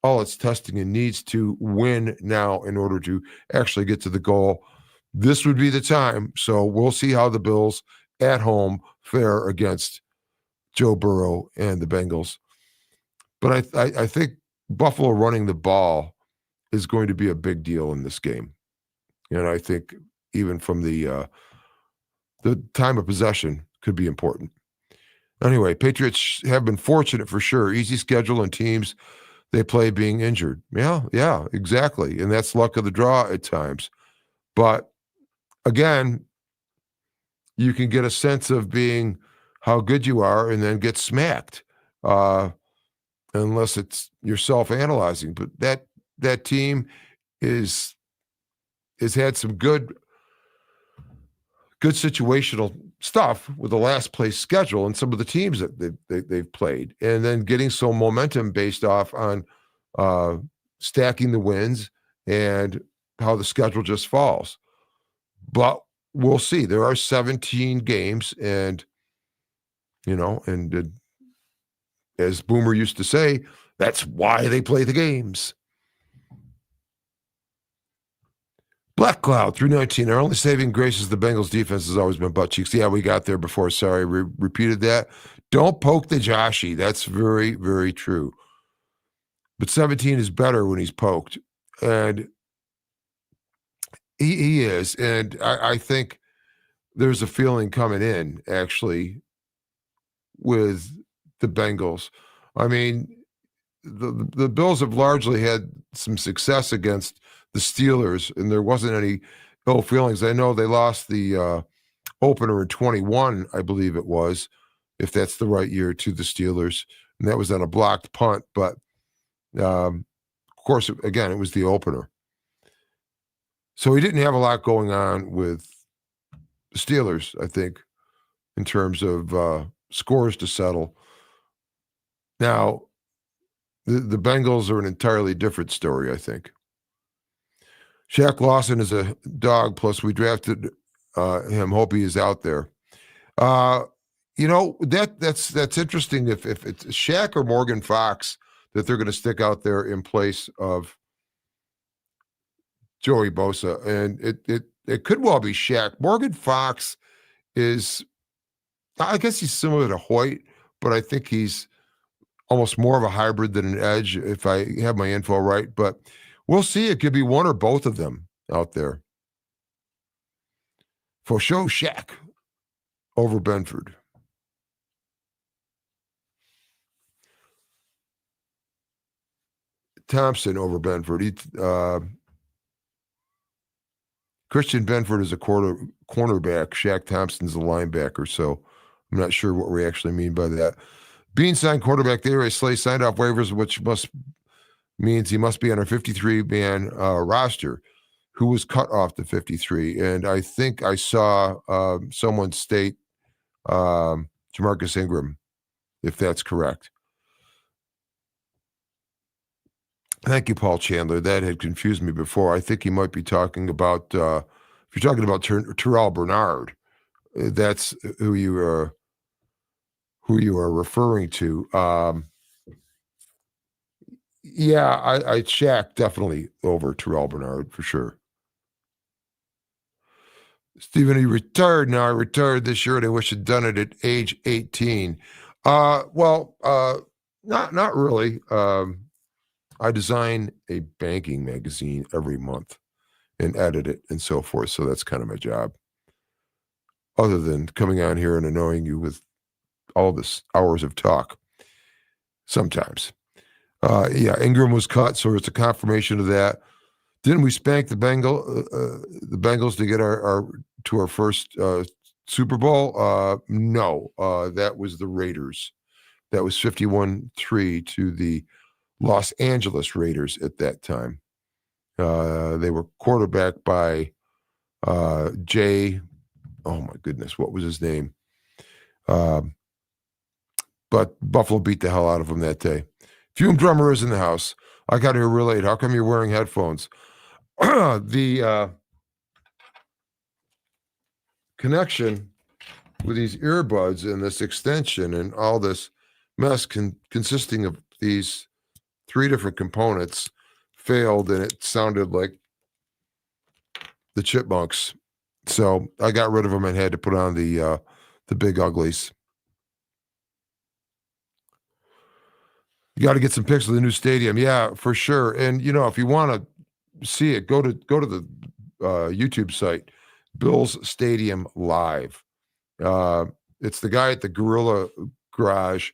all its testing and needs to win now in order to actually get to the goal, this would be the time. So we'll see how the Bills at home fare against Joe Burrow and the Bengals. But I think Buffalo running the ball is going to be a big deal in this game. And I think even from the time of possession could be important. Anyway, Patriots have been fortunate for sure. Easy schedule and teams they play being injured. Yeah, exactly. And that's luck of the draw at times. But again, you can get a sense of being how good you are and then get smacked. Unless it's you're self-analyzing. But that team has had some good situational stuff with the last place schedule and some of the teams that they've played, and then getting some momentum based off on stacking the wins and how the schedule just falls. But we'll see. There are 17 games, and as Boomer used to say, that's why they play the games. Black Cloud 319. Our only saving grace is the Bengals defense has always been butt cheeks. Yeah, we got there before. Sorry, repeated that. Don't poke the Joshy. That's very, very true. But 17 is better when he's poked. And he is. And I think there's a feeling coming in, actually, with the Bengals. I mean, the Bills have largely had some success against the Steelers, and there wasn't any ill feelings. I know they lost the opener in 21, I believe it was, if that's the right year, to the Steelers, and that was on a blocked punt. But of course, again, it was the opener. So he didn't have a lot going on with the Steelers, I think, in terms of scores to settle. Now, the Bengals are an entirely different story, I think. Shaq Lawson is a dog, plus we drafted him. Hope he is out there. That's interesting if it's Shaq or Morgan Fox that they're going to stick out there in place of Joey Bosa. And it could well be Shaq. Morgan Fox is, I guess he's similar to Hoyt, but I think he's almost more of a hybrid than an edge, if I have my info right. But we'll see. It could be one or both of them out there. For sure, Shaq over Benford. Thompson over Benford. Christian Benford is a cornerback. Shaq Thompson's a linebacker. So I'm not sure what we actually mean by that. Bean signed quarterback there. Slay signed off waivers, which means he must be on our 53-man roster, who was cut off the 53. And I think I saw someone state Jamarcus Ingram, if that's correct. Thank you, Paul Chandler. That had confused me before. I think he might be talking about, if you're talking about Terrell Bernard, that's who you are referring to. Yeah, I Shaq definitely over Terrell Bernard for sure. Stephen, he retired now. I retired this year and I wish I'd done it at age 18. Not really. I design a banking magazine every month and edit it and so forth. So that's kind of my job. Other than coming on here and annoying you with all this hours of talk. Sometimes. Ingram was cut, so it's a confirmation of that. Didn't we spank the Bengals to get our first Super Bowl? No, that was the Raiders. That was 51-3 to the Los Angeles Raiders at that time. They were quarterbacked by Jay. Oh my goodness, what was his name? But Buffalo beat the hell out of them that day. Fume Drummer is in the house. I got here real late. How come you're wearing headphones? The connection with these earbuds and this extension and all this mess consisting of these 3 different components failed, and it sounded like the Chipmunks. So I got rid of them and had to put on the big uglies. You got to get some pics of the new stadium. Yeah, for sure. And if you want to see it, go to the YouTube site, Bills Stadium Live. It's the guy at the Gorilla Garage.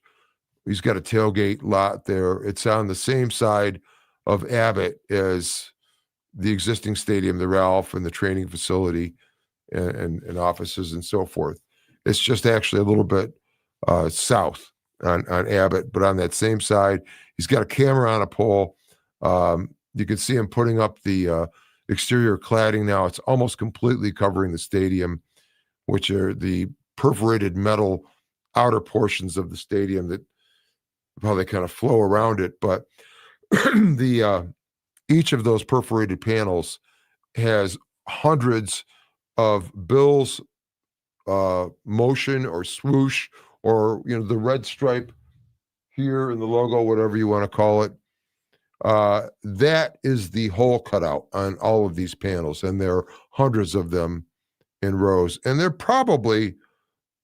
He's got a tailgate lot there. It's on the same side of Abbott as the existing stadium, the Ralph, and the training facility and offices and so forth. It's just actually a little bit south on Abbott, but on that same side. He's got a camera on a pole. You can see him putting up the exterior cladding now. It's almost completely covering the stadium, which are the perforated metal outer portions of the stadium that how they kind of flow around it. But each of those perforated panels has hundreds of Bills motion or swoosh or the red stripe here in the logo, whatever you want to call it. That is the hole cutout on all of these panels, and there are hundreds of them in rows, and they're probably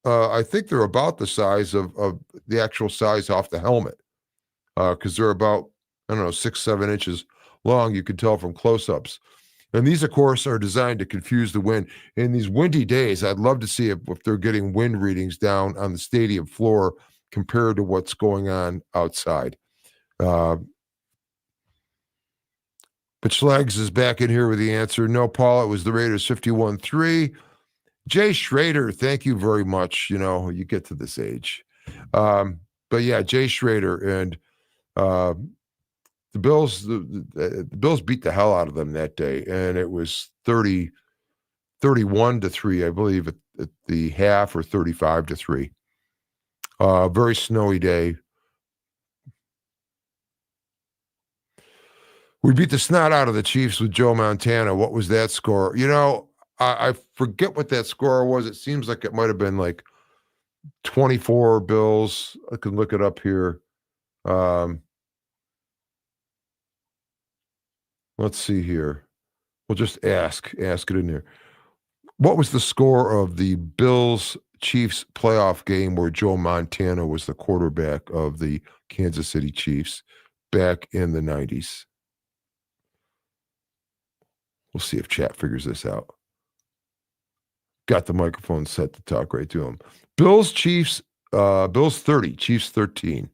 I think they're about the size of the actual size off the helmet, because they're about 6-7 inches long. You can tell from close-ups. And these, of course, are designed to confuse the wind. In these windy days, I'd love to see if they're getting wind readings down on the stadium floor compared to what's going on outside. But Schlags is back in here with the answer. No, Paul, it was the Raiders 51-3. Jay Schrader, thank you very much. You get to this age. But yeah, Jay Schrader and the Bills, the Bills beat the hell out of them that day, and it was 31-3, I believe, at the half, or 35-3. Very snowy day. We beat the snot out of the Chiefs with Joe Montana. What was that score? I forget what that score was. It seems like it might have been like 24 Bills. I can look it up here. Let's see here. We'll just ask it in there. What was the score of the Bills-Chiefs playoff game where Joe Montana was the quarterback of the Kansas City Chiefs back in the 90s? We'll see if chat figures this out. Got the microphone set to talk right to him. Bills 30, Chiefs 13.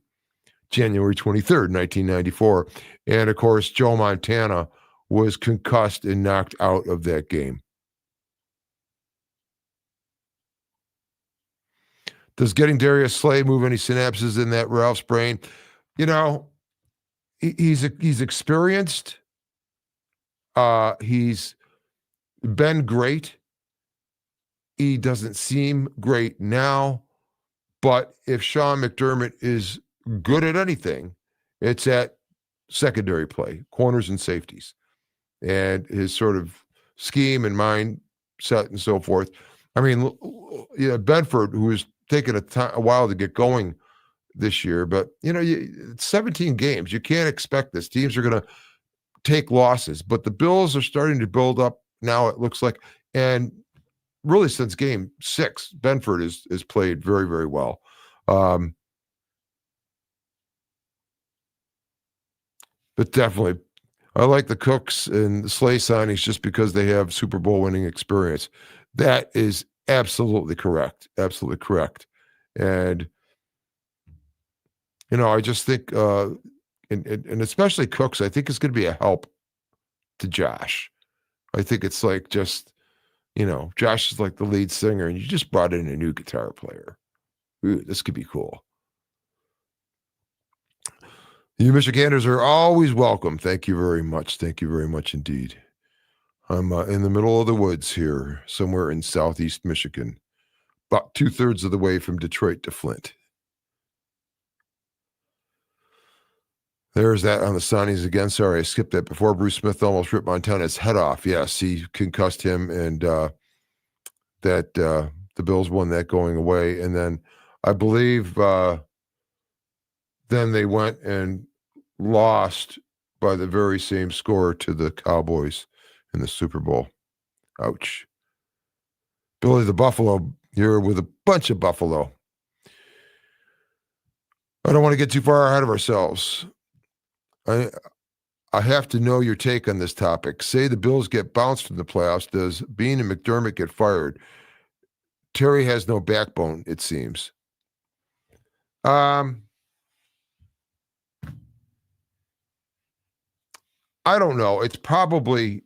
January 23rd, 1994. And, of course, Joe Montana was concussed and knocked out of that game. Does getting Darius Slay move any synapses in that Ralph's brain? He's experienced. He's been great. He doesn't seem great now. But if Sean McDermott is good at anything, it's at secondary play, corners and safeties, and his sort of scheme and mindset and so forth. I mean, Bedford, who was taking a while to get going this year, but it's 17 games. You can't expect this. Teams are going to take losses, but the Bills are starting to build up now, it looks like, and really since game 6, Bedford is played very, very well. But definitely, I like the Cooks and the Slay signings just because they have Super Bowl winning experience. That is absolutely correct. Absolutely correct. And, I just think, and especially Cooks, I think it's going to be a help to Josh. I think it's like just, Josh is like the lead singer, and you just brought in a new guitar player. Ooh, this could be cool. You Michiganders are always welcome. Thank you very much. Thank you very much indeed. I'm in the middle of the woods here, somewhere in southeast Michigan, about 2/3 of the way from Detroit to Flint. There's that on the Sonnies again. Sorry, I skipped that before. Bruce Smith almost ripped Montana's head off. Yes, he concussed him, and that the Bills won that going away. And then I believe then they went and lost by the very same score to the Cowboys in the Super Bowl. Ouch. Billy the Buffalo here with a bunch of Buffalo. I don't want to get too far ahead of ourselves. I have to know your take on this topic. Say the Bills get bounced from the playoffs. Does Bean and McDermott get fired? Terry has no backbone, it seems. I don't know. It's probably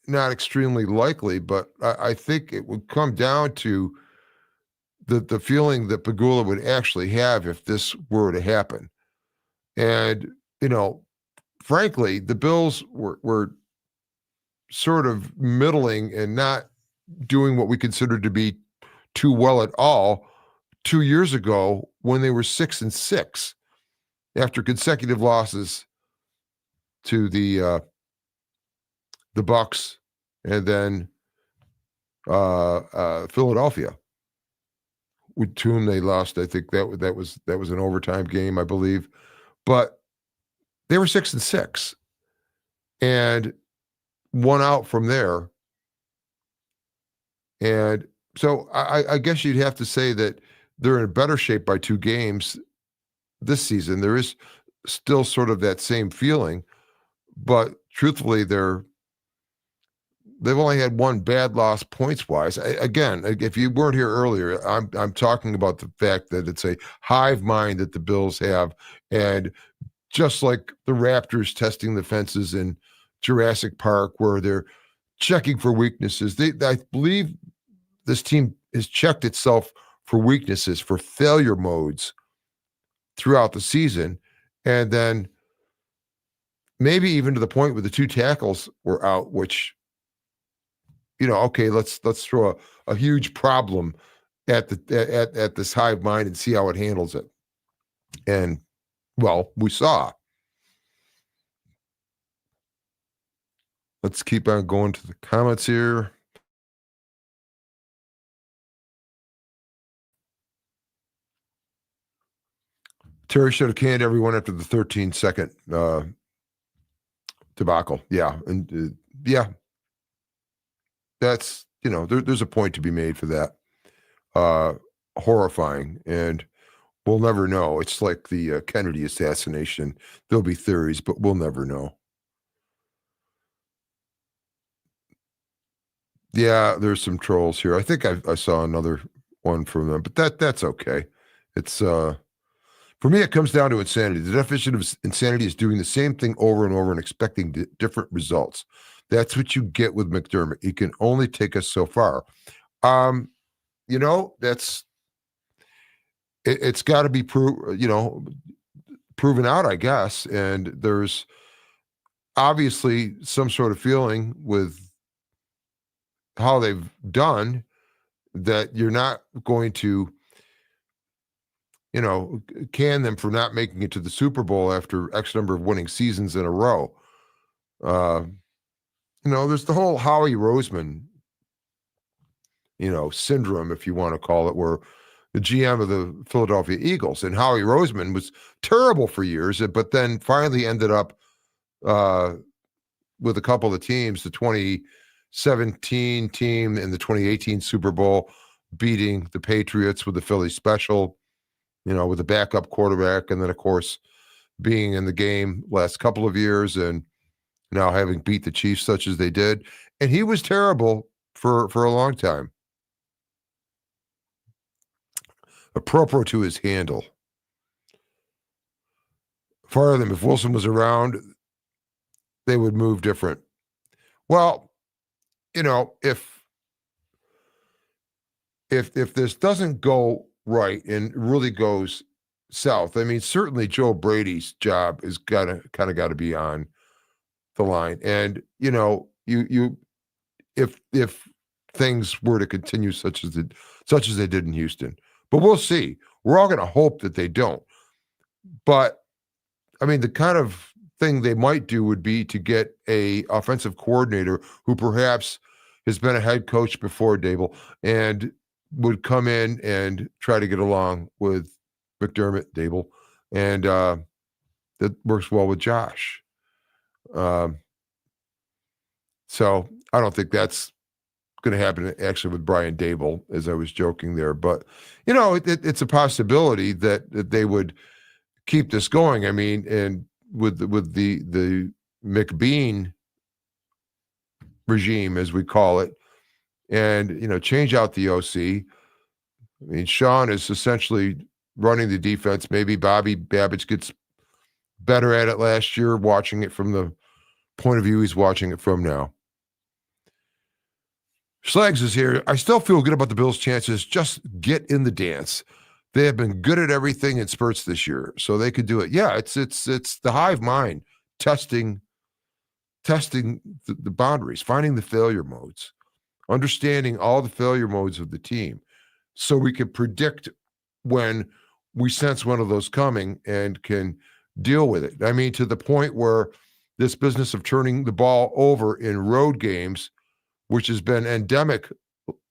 not extremely likely, but I think it would come down to the feeling that Pegula would actually have if this were to happen. And, frankly, the Bills were sort of middling and not doing what we considered to be too well at all 2 years ago when they were 6-6 after consecutive losses to the Bucks and then Philadelphia, to whom they lost. I think that was an overtime game, I believe. But they were 6-6 and won out from there. And so I guess you'd have to say that they're in better shape by 2 games this season. There is still sort of that same feeling, but truthfully, they've only had 1 bad loss points-wise. Again, if you weren't here earlier, I'm talking about the fact that it's a hive mind that the Bills have, and just like the Raptors testing the fences in Jurassic Park, where they're checking for weaknesses. I believe this team has checked itself for weaknesses, for failure modes throughout the season, and then maybe even to the point where the 2 tackles were out, which, okay, let's throw a huge problem at this hive mind and see how it handles it. And well, we saw. Let's keep on going to the comments here. Terry should have canned everyone after the 13-second debacle. Yeah. And yeah, that's, there's a point to be made for that. Horrifying. And we'll never know. It's like the Kennedy assassination. There'll be theories, but we'll never know. Yeah, there's some trolls here. I think I saw another one from them, but that's okay. It's for me, it comes down to insanity. The definition of insanity is doing the same thing over and over and expecting different results. That's what you get with McDermott. He can only take us so far. It's got to be proven out, I guess. And there's obviously some sort of feeling with how they've done that you're not going to can them for not making it to the Super Bowl after X number of winning seasons in a row. There's the whole Howie Roseman, syndrome, if you want to call it, where the GM of the Philadelphia Eagles, and Howie Roseman was terrible for years, but then finally ended up with a couple of teams, the 2017 team and the 2018 Super Bowl, beating the Patriots with the Philly special, with a backup quarterback, and then, of course, being in the game last couple of years and now having beat the Chiefs such as they did. And he was terrible for a long time. Apropos to his handle. Fire them. If Wilson was around, they would move different. Well, if this doesn't go right and really goes south, I mean, certainly Joe Brady's job is got to be on the line. And you if things were to continue such as they did in Houston, but we'll see. We're all going to hope that they don't. But I mean, the kind of thing they might do would be to get a offensive coordinator who perhaps has been a head coach before, Dable, and would come in and try to get along with McDermott, Dable, and that works well with Josh. So I don't think that's going to happen actually with Brian Dable, as I was joking there. But, it's a possibility that they would keep this going. I mean, and with the McBean regime, as we call it, and, change out the OC. I mean, Sean is essentially running the defense. Maybe Bobby Babbage gets better at it last year, watching it from the point of view he's watching it from now. Slags is here. I still feel good about the Bills' chances. Just get in the dance. They have been good at everything in spurts this year, so they could do it. Yeah, it's the hive mind testing the boundaries, finding the failure modes, understanding all the failure modes of the team, so we can predict when we sense one of those coming and can deal with it. I mean, to the point where this business of turning the ball over in road games, which has been endemic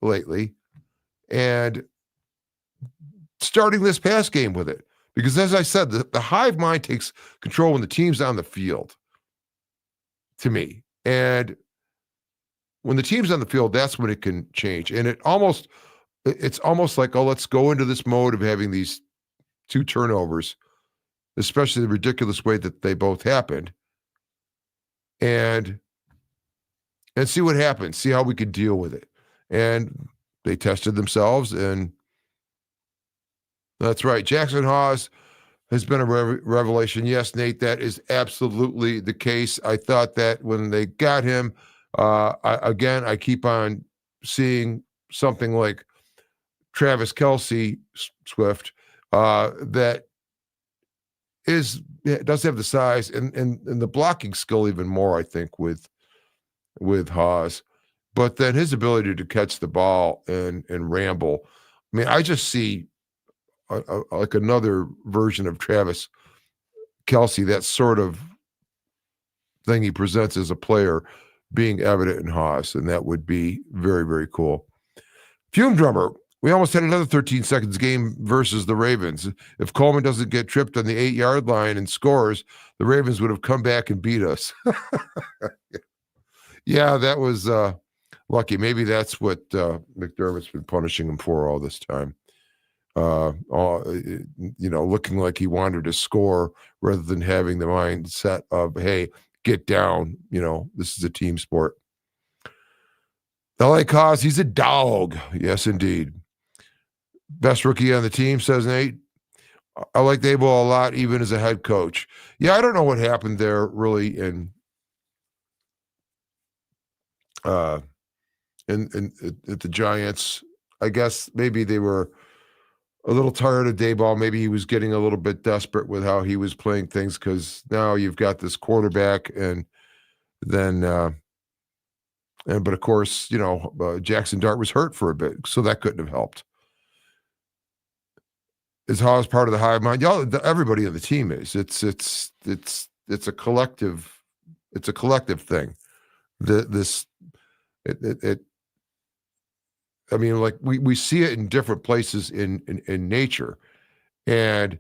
lately, and starting this past game with it. Because as I said, the hive mind takes control when the team's on the field, to me. And when the team's on the field, that's when it can change. And it's almost like, oh, let's go into this mode of having these 2 turnovers, especially the ridiculous way that they both happened, and see what happens, see how we could deal with it. And they tested themselves, and that's right. Jackson Hawes has been a revelation. Yes, Nate, that is absolutely the case. I thought that when they got him, I keep on seeing something like Travis Kelce Swift that does have the size and the blocking skill even more, I think, with Hawes. But then his ability to catch the ball and ramble. I mean, I just see like another version of Travis Kelce, that sort of thing he presents as a player being evident in Hawes, and that would be very, very cool. Fume Drummer, we almost had another 13 seconds game versus the Ravens. If Coleman doesn't get tripped on the 8-yard line and scores, the Ravens would have come back and beat us. Yeah, that was lucky. Maybe that's what McDermott's been punishing him for all this time. Looking like he wanted to score rather than having the mindset of, hey, get down. This is a team sport. LA Cause, he's a dog. Yes, indeed. Best rookie on the team, says Nate. I like Daboll a lot, even as a head coach. Yeah, I don't know what happened there really in at the Giants. I guess maybe they were a little tired of Daboll. Maybe he was getting a little bit desperate with how he was playing things, because now you've got this quarterback, and then but of course, Jackson Dart was hurt for a bit, so that couldn't have helped. Is Hawes part of the hive mind? Everybody on the team is. It's a collective. It's a collective thing. I mean, like we see it in different places in nature, and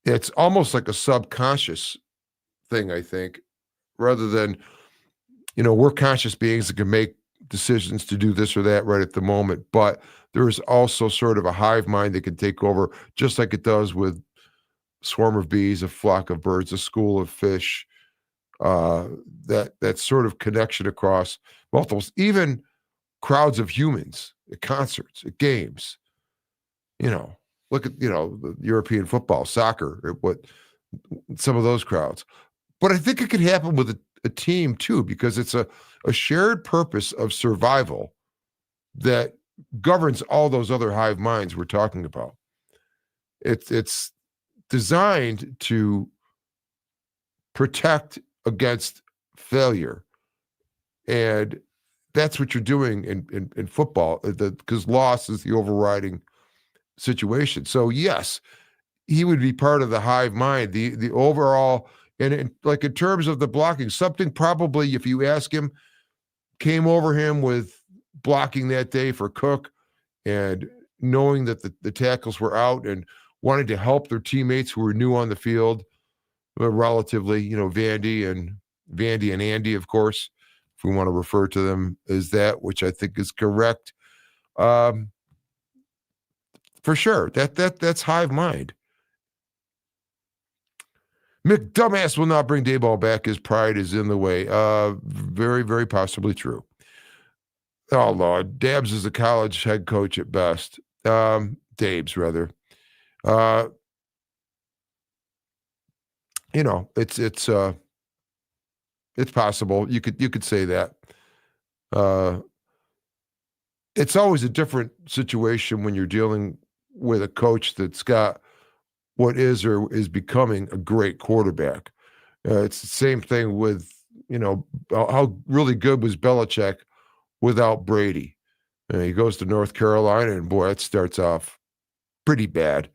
it's almost like a subconscious thing, I think, rather than, we're conscious beings that can make decisions to do this or that right at the moment. But there is also sort of a hive mind that can take over, just like it does with a swarm of bees, a flock of birds, a school of fish, that sort of connection across multiples, even crowds of humans at concerts, at games. Look at, the European football, soccer, what some of those crowds. But I think it could happen with a team too, because it's a shared purpose of survival that governs all those other hive minds we're talking about. It's designed to protect against failure. And that's what you're doing in football, because loss is the overriding situation. So yes, he would be part of the hive mind, the overall, and like in terms of the blocking, something probably, if you ask him, came over him with blocking that day for Cook and knowing that the tackles were out and wanted to help their teammates who were new on the field, relatively, Vandy and Andy, of course, if we want to refer to them as that, which I think is correct. For sure. That's hive mind. Mick Dumbass will not bring Dayball back. His pride is in the way. Very, very possibly true. Oh, Lord. Dabbs is a college head coach at best. Dabes, rather. It's possible. You could say that. It's always a different situation when you're dealing with a coach that's got what is or is becoming a great quarterback. It's the same thing with, how really good was Belichick without Brady. He goes to North Carolina, and boy, it starts off pretty bad.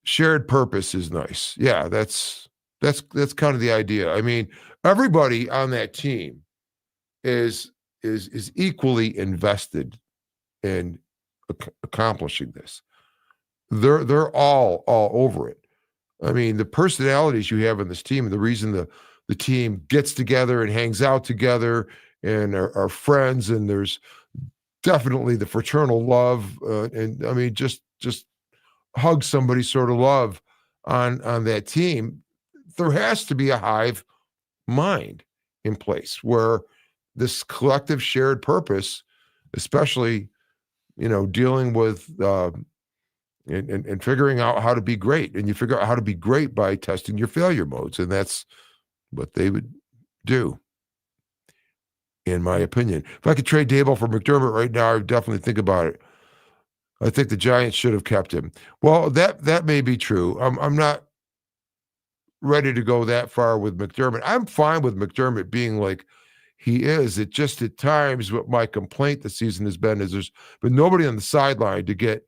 Shared purpose is nice. Yeah, that's kind of the idea. I mean, everybody on that team is equally invested in accomplishing this. They're all over it. I mean, the personalities you have in this team, and the reason the team gets together and hangs out together and are friends, and there's definitely the fraternal love, and I mean, just hug somebody sort of love on that team. There has to be a hive mind in place where this collective shared purpose, especially, dealing with and figuring out how to be great. And you figure out how to be great by testing your failure modes. And that's what they would do, in my opinion. If I could trade Daboll for McDermott right now, I would definitely think about it. I think the Giants should have kept him. Well, that may be true. I'm not ready to go that far with McDermott. I'm fine with McDermott being like he is. It just at times, what my complaint this season has been is there's been nobody on the sideline to get,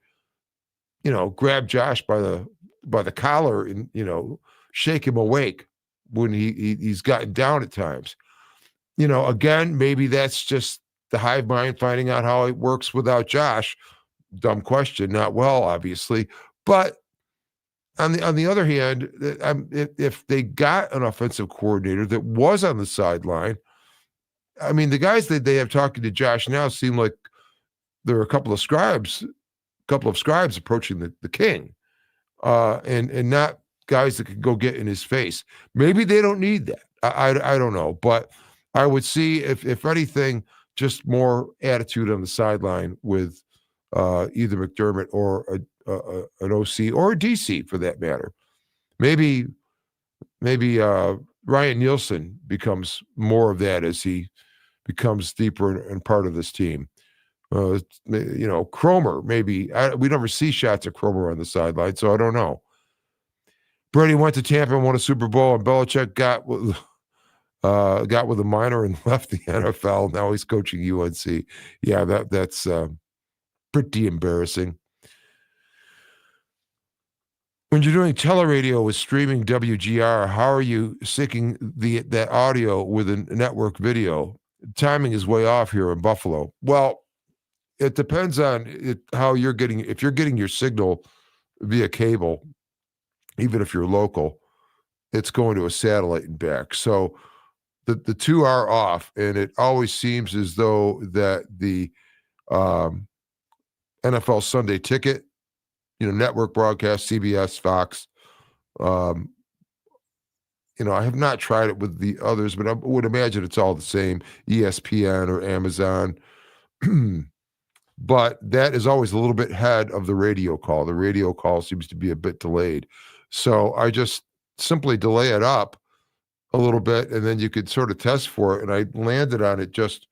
grab Josh by the collar and, shake him awake when he's gotten down at times. Again, maybe that's just the hive mind finding out how it works without Josh. Dumb question, not well, obviously. But on the other hand, if they got an offensive coordinator that was on the sideline, I mean, the guys that they have talking to Josh now seem like there are a couple of scribes approaching the king, and not guys that could go get in his face. Maybe they don't need that. I don't know, but I would see if anything, just more attitude on the sideline with either McDermott or an OC or a DC for that matter. Maybe Ryan Nielsen becomes more of that as he becomes deeper and part of this team. Cromer, maybe. We never see shots of Cromer on the sideline, so I don't know. Brady went to Tampa and won a Super Bowl, and Belichick got with a minor and left the NFL. Now he's coaching UNC. Yeah, that's pretty embarrassing. When you're doing teleradio with streaming WGR, how are you syncing that audio with a network video? Timing is way off here in Buffalo. Well, it depends on how you're getting. If you're getting your signal via cable, even if you're local, it's going to a satellite and back. So the two are off, and it always seems as though that the NFL Sunday Ticket, network broadcast, CBS, Fox. I have not tried it with the others, but I would imagine it's all the same, ESPN or Amazon. But that is always a little bit ahead of the radio call. The radio call seems to be a bit delayed. So I just simply delay it up a little bit, and then you could sort of test for it. And I landed on it just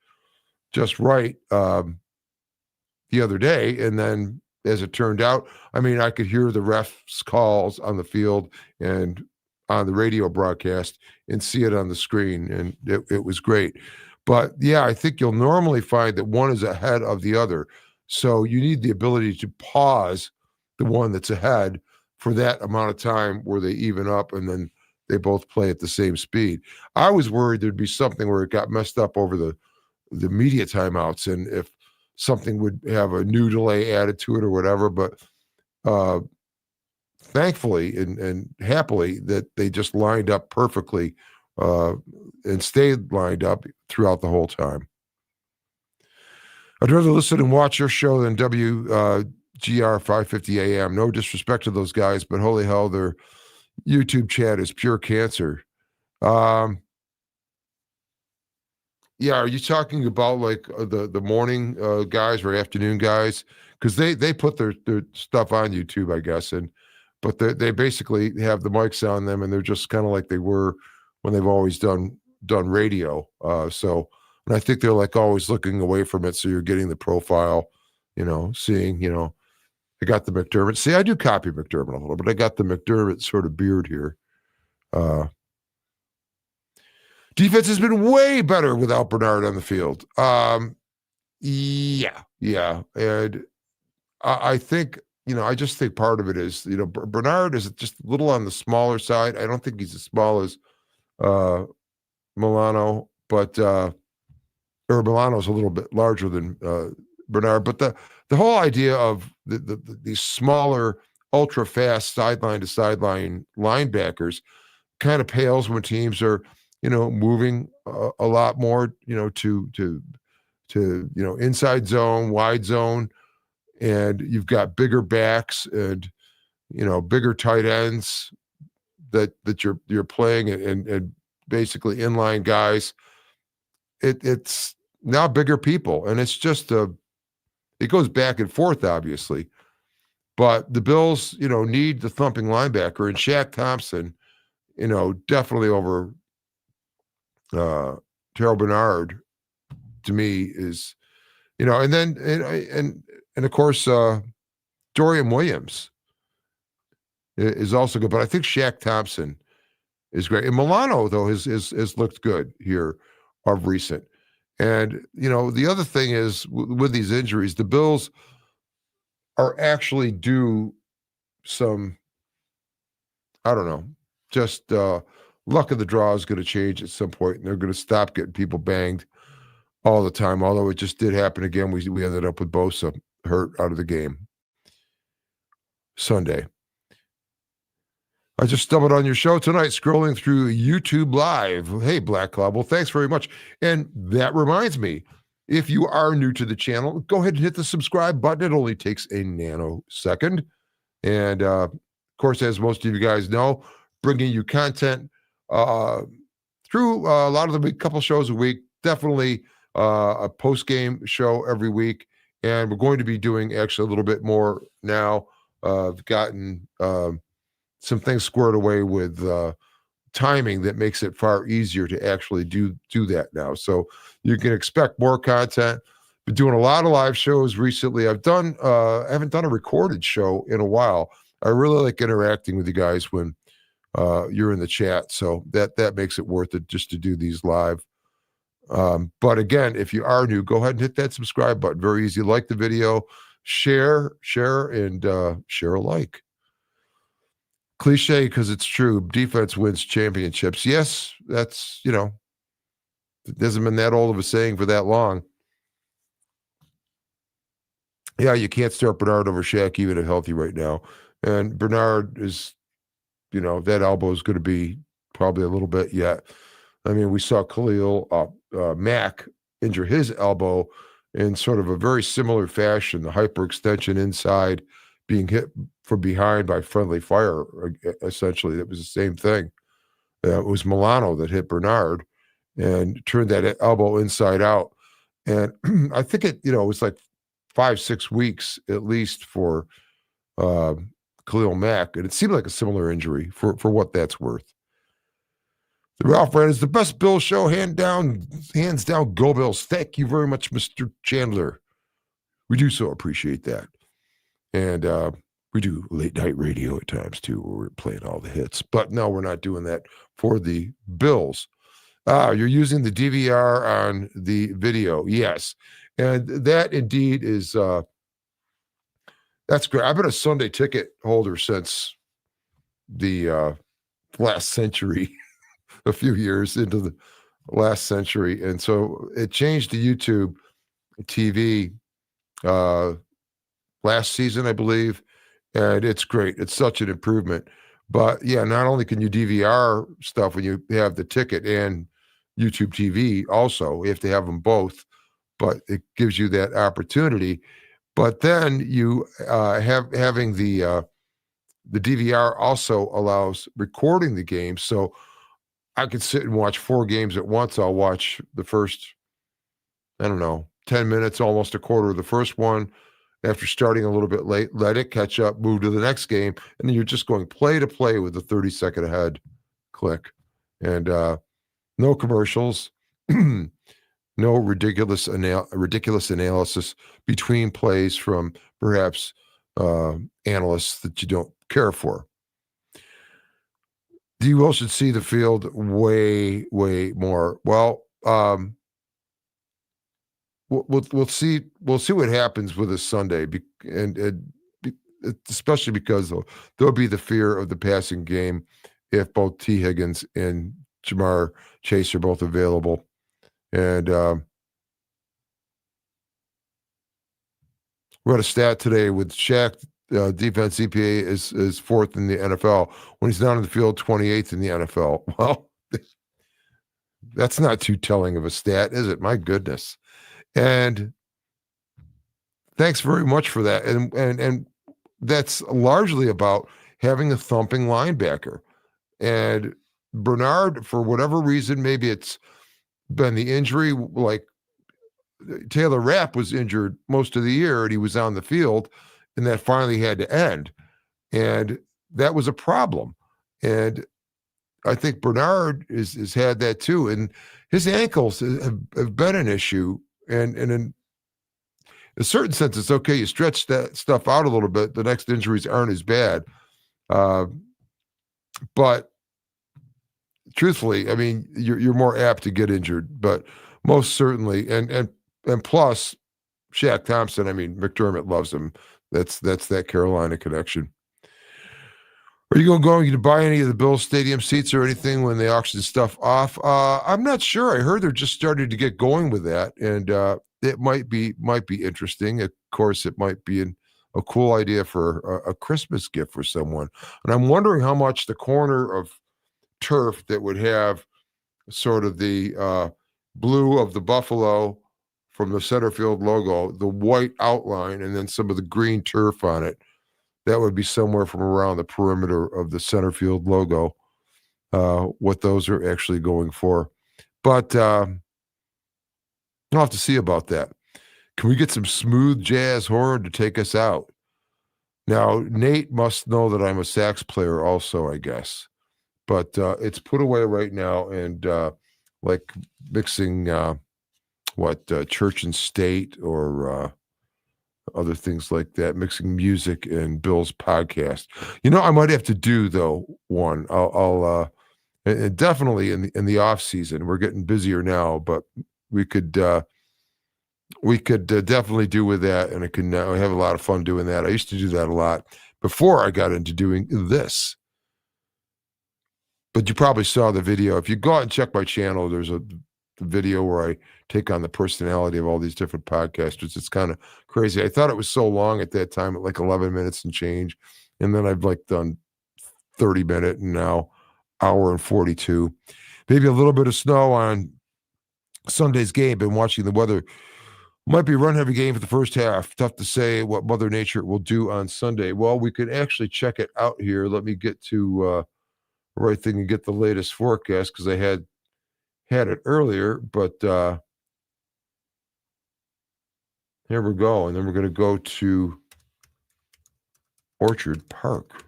right the other day. And then, as it turned out, I mean, I could hear the refs' calls on the field and on the radio broadcast and see it on the screen, and it was great. But yeah, I think you'll normally find that one is ahead of the other. So you need the ability to pause the one that's ahead for that amount of time where they even up and then they both play at the same speed. I was worried there'd be something where it got messed up over the media timeouts, and if something would have a new delay added to it or whatever. But thankfully and happily that they just lined up perfectly and stayed lined up throughout the whole time. I'd rather listen and watch your show than WGR 550 AM. No disrespect to those guys, but holy hell, their YouTube chat is pure cancer. Yeah, are you talking about like the morning guys or afternoon guys? Because they put their stuff on YouTube, I guess, but they basically have the mics on them, and they're just kind of like they were when they've always done radio. And I think they're like always looking away from it, so you're getting the profile, seeing, I got the McDermott. See, I do copy McDermott a little, but I got the McDermott sort of beard here. Defense has been way better without Bernard on the field. Yeah. And I think, I just think part of it is, Bernard is just a little on the smaller side. I don't think he's as small as Milano, but Milano's a little bit larger than Bernard. But the whole idea of these smaller, ultra fast sideline to sideline linebackers kind of pales when teams are, moving a lot more, to inside zone, wide zone, and you've got bigger backs and bigger tight ends that you're playing and basically inline guys. It's now bigger people, and it's just it goes back and forth, obviously. But the Bills, need the thumping linebacker, and Shaq Thompson, definitely over Terrell Bernard, to me is, and then and of course Dorian Williams is also good, but I think Shaq Thompson is great. And Milano, though, has looked good here of recent. And, the other thing is with these injuries, the Bills are actually due some, I don't know, just luck of the draw is going to change at some point, and they're going to stop getting people banged all the time. Although it just did happen again. We ended up with Bosa hurt out of the game Sunday. I just stumbled on your show tonight, scrolling through YouTube Live. Hey, Black Cloud. Well, thanks very much. And that reminds me, if you are new to the channel, go ahead and hit the subscribe button. It only takes a nanosecond. And, of course, as most of you guys know, bringing you content through a lot of the big couple shows a week, definitely a post-game show every week. And we're going to be doing actually a little bit more now. I've gotten some things squared away with timing that makes it far easier to actually do that now. So you can expect more content. Been doing a lot of live shows recently. I haven't done a recorded show in a while. I really like interacting with you guys when you're in the chat. So that makes it worth it just to do these live. But again, if you are new, go ahead and hit that subscribe button. Very easy. Like the video, share, and share a like. Cliche, because it's true. Defense wins championships. Yes, that's, it hasn't been that old of a saying for that long. Yeah, you can't start Bernard over Shaq even if healthy right now. And Bernard is, that elbow is going to be probably a little bit yet. I mean, we saw Khalil Mack injure his elbow in sort of a very similar fashion, the hyperextension inside being hit from behind by friendly fire, essentially. It was the same thing. It was Milano that hit Bernard and turned that elbow inside out. And I think it was like 5-6 weeks at least for Khalil Mack. And it seemed like a similar injury for what that's worth. The Ralph Rant is the best Bills show, hands down. Go Bills! Thank you very much, Mr. Chandler. We do so appreciate that, and we do late night radio at times too, where we're playing all the hits. But no, we're not doing that for the Bills. You're using the DVR on the video, yes, and that indeed is that's great. I've been a Sunday ticket holder since the last century. A few years into the last century, and so it changed to YouTube TV last season, I believe, and it's great. It's such an improvement. But yeah, not only can you DVR stuff when you have the ticket and YouTube TV, also you have to have them both. But it gives you that opportunity. But then you having the DVR also allows recording the game, so I could sit and watch 4 games at once. I'll watch the first, 10 minutes, almost a quarter of the first one. After starting a little bit late, let it catch up, move to the next game, and then you're just going play to play with the 30-second ahead click. And no commercials, no ridiculous analysis between plays from perhaps analysts that you don't care for. D. Will should see the field way, way more. Well, we'll see. We'll see what happens with this Sunday, especially because there'll be the fear of the passing game if both T. Higgins and Jamar Chase are both available. And we had a stat today with Shaq. Defense EPA is 4th in the NFL. When he's not on the field, 28th in the NFL. Well, that's not too telling of a stat, is it? My goodness. And thanks very much for that. And that's largely about having a thumping linebacker. And Bernard, for whatever reason, maybe it's been the injury, like Taylor Rapp was injured most of the year and he was on the field, and that finally had to end. And that was a problem. And I think Bernard has had that too. And his ankles have been an issue. And in a certain sense, it's okay. You stretch that stuff out a little bit. The next injuries aren't as bad. But truthfully, I mean, you're more apt to get injured, but most certainly. And plus, Shaq Thompson, I mean, McDermott loves him. That's that Carolina connection. Are you going to buy any of the Bills stadium seats or anything when they auction stuff off? I'm not sure. I heard they're just starting to get going with that, and it might be interesting. Of course, it might be a cool idea for a Christmas gift for someone. And I'm wondering how much the corner of turf that would have sort of the blue of the buffalo from the center field logo, the white outline, and then some of the green turf on it. That would be somewhere from around the perimeter of the center field logo, what those are actually going for. But I'll have to see about that. Can we get some smooth jazz horn to take us out? Now, Nate must know that I'm a sax player also, I guess. But it's put away right now, and like mixing church and state or other things like that, mixing music and Bill's podcast. I might have to do though one. I'll and definitely in the off season. We're getting busier now, but we could definitely do with that, and I have a lot of fun doing that. I used to do that a lot before I got into doing this. But you probably saw the video. If you go out and check my channel, there's a video where I take on the personality of all these different podcasters. It's kind of crazy. I thought it was so long at that time, at like 11 minutes and change. And then I've like done 30-minute and now hour and 42. Maybe a little bit of snow on Sunday's game. Been watching the weather. Might be a run-heavy game for the first half. Tough to say what Mother Nature will do on Sunday. Well, we could actually check it out here. Let me get to the right thing and get the latest forecast because I had it earlier, but here we go. And then we're going to go to Orchard Park.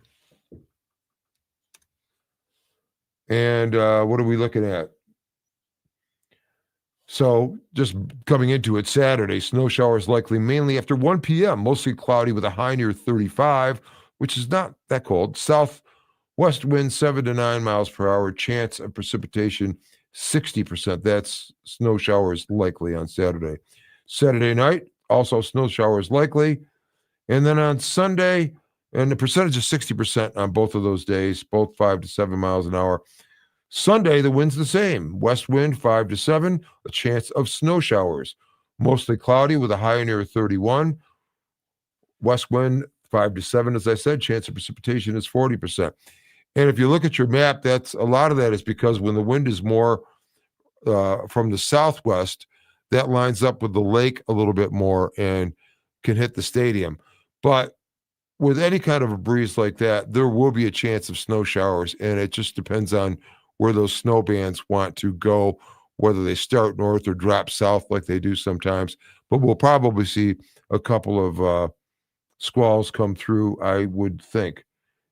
And what are we looking at? So just coming into it, Saturday, snow showers likely mainly after 1 p.m., mostly cloudy with a high near 35, which is not that cold. Southwest wind 7 to 9 miles per hour. Chance of precipitation 60%. That's snow showers likely on Saturday. Saturday night, also snow showers likely. And then on Sunday, and the percentage is 60% on both of those days, both 5 to 7 miles an hour. Sunday, the wind's the same. West wind 5 to 7, a chance of snow showers. Mostly cloudy with a high near 31. West wind 5 to 7, as I said, chance of precipitation is 40%. And if you look at your map, that's a lot of that is because when the wind is more from the southwest, that lines up with the lake a little bit more and can hit the stadium. But with any kind of a breeze like that, there will be a chance of snow showers, and it just depends on where those snow bands want to go, whether they start north or drop south like they do sometimes. But we'll probably see a couple of squalls come through, I would think.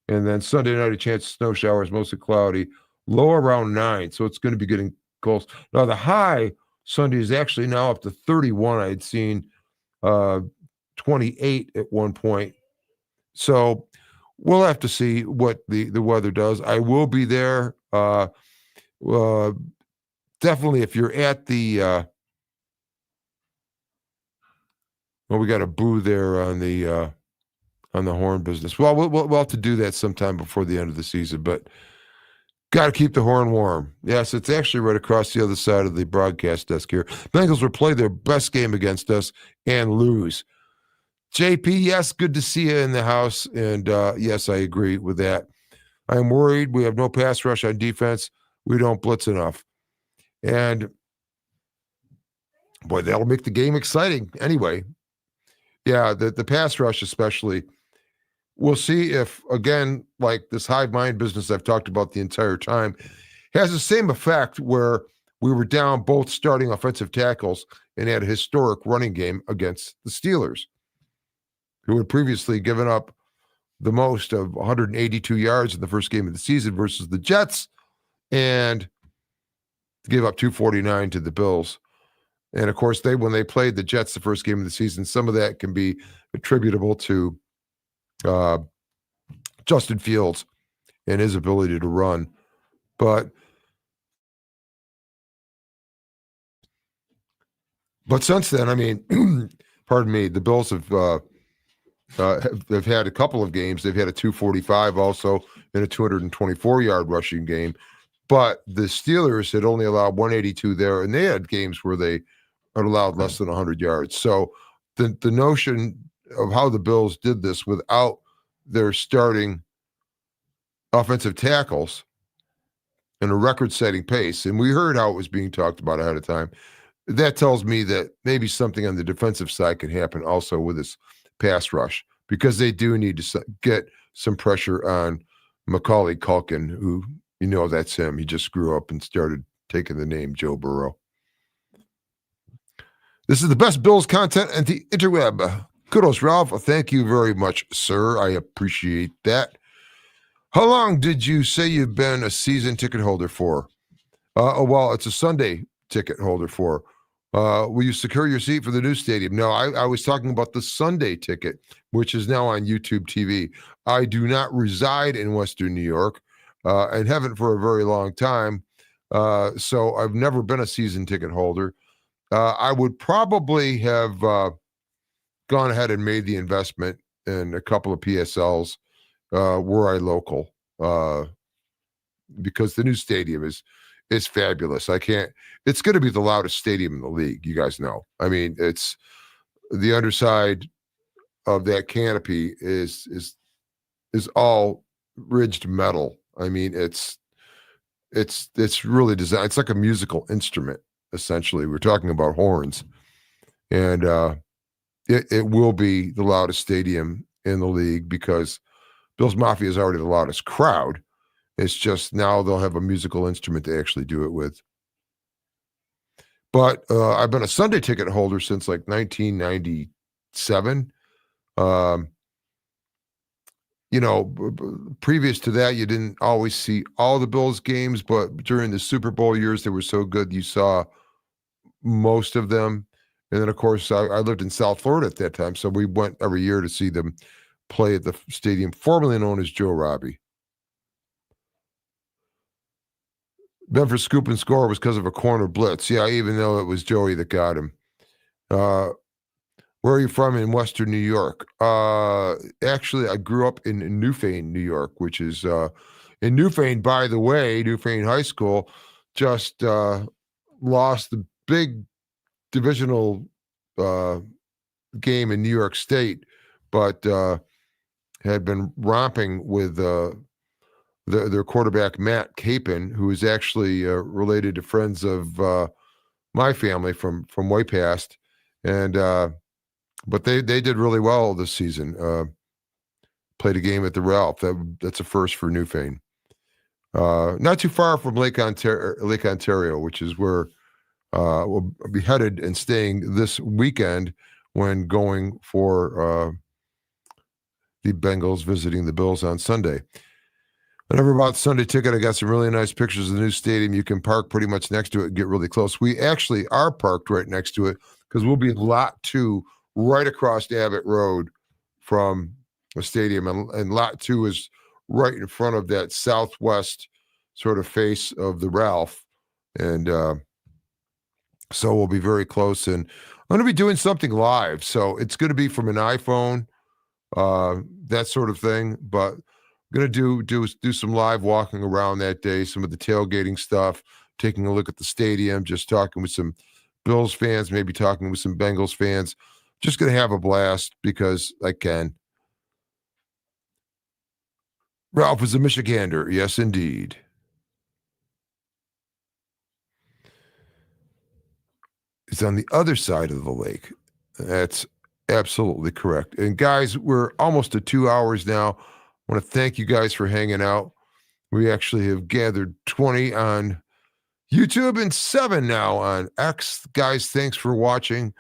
And then Sunday night, a chance of snow showers, mostly cloudy, low around 9. So it's going to be getting close. Now, the high Sunday is actually now up to 31. I had seen 28 at one point. So we'll have to see what the weather does. I will be there. Definitely, if you're at the well, we got a boo there on the horn business. Well, we'll have to do that sometime before the end of the season, but got to keep the horn warm. Yes, it's actually right across the other side of the broadcast desk here. Bengals will play their best game against us and lose. JP, yes, good to see you in the house. And yes, I agree with that. I'm worried we have no pass rush on defense. We don't blitz enough. And boy, that'll make the game exciting. Anyway, yeah, the pass rush especially. We'll see if, again, like this Hive Mind business I've talked about the entire time, has the same effect where we were down both starting offensive tackles and had a historic running game against the Steelers, who had previously given up the most of 182 yards in the first game of the season versus the Jets and gave up 249 to the Bills. And of course, when they played the Jets the first game of the season, some of that can be attributable to Justin Fields and his ability to run. But since then, I mean, pardon me, the Bills have had a couple of games. They've had a 245 also in a 224-yard rushing game. But the Steelers had only allowed 182 there, and they had games where they had allowed less than 100 yards. So the notion of how the Bills did this without their starting offensive tackles in a record-setting pace, and we heard how it was being talked about ahead of time, that tells me that maybe something on the defensive side can happen also with this pass rush, because they do need to get some pressure on Macaulay Culkin, who, you know, that's him. He just grew up and started taking the name Joe Burrow. This is the best Bills content on the interweb. Kudos, Ralph. Thank you very much, sir. I appreciate that. How long did you say you've been a season ticket holder for? Well, it's a Sunday ticket holder for. Will you secure your seat for the new stadium? No, I was talking about the Sunday ticket, which is now on YouTube TV. I do not reside in Western New York and haven't for a very long time. So I've never been a season ticket holder. I would probably have gone ahead and made the investment in a couple of PSLs were I local, because the new stadium is fabulous. It's going to be the loudest stadium in the league. You guys know. I mean, it's the underside of that canopy is all ridged metal. I mean, it's really designed. It's like a musical instrument, essentially. We're talking about horns, and it will be the loudest stadium in the league because Bills Mafia is already the loudest crowd. It's just now they'll have a musical instrument to actually do it with. But I've been a Sunday ticket holder since like 1997. previous to that, you didn't always see all the Bills games, but during the Super Bowl years, they were so good you saw most of them. And then, of course, I lived in South Florida at that time, so we went every year to see them play at the stadium formerly known as Joe Robbie. Memphis scoop and score was because of a corner blitz. Yeah, even though it was Joey that got him. Where are you from in Western New York? Actually, I grew up in Newfane, New York, which is in Newfane, by the way, Newfane High School just lost the big divisional game in New York State, but had been romping with their quarterback, Matt Capon, who is actually related to friends of my family from way past. And but they did really well this season. Played a game at the Ralph. That's a first for Newfane. Not too far from Lake Ontario, which is where we'll be headed and staying this weekend when going for the Bengals visiting the Bills on Sunday. I never bought the Sunday ticket. I got some really nice pictures of the new stadium. You can park pretty much next to it and get really close. We actually are parked right next to it because we'll be in Lot 2 right across Abbott Road from the stadium. And Lot 2 is right in front of that southwest sort of face of the Ralph. And so we'll be very close. And I'm going to be doing something live. So it's going to be from an iPhone, that sort of thing. But I'm going to do some live walking around that day, some of the tailgating stuff, taking a look at the stadium, just talking with some Bills fans, maybe talking with some Bengals fans. Just going to have a blast because I can. Ralph is a Michigander. Yes, indeed. It's on the other side of the lake. That's absolutely correct. And guys, we're almost at 2 hours now. I want to thank you guys for hanging out. We actually have gathered 20 on YouTube and 7 now on X. Guys, thanks for watching.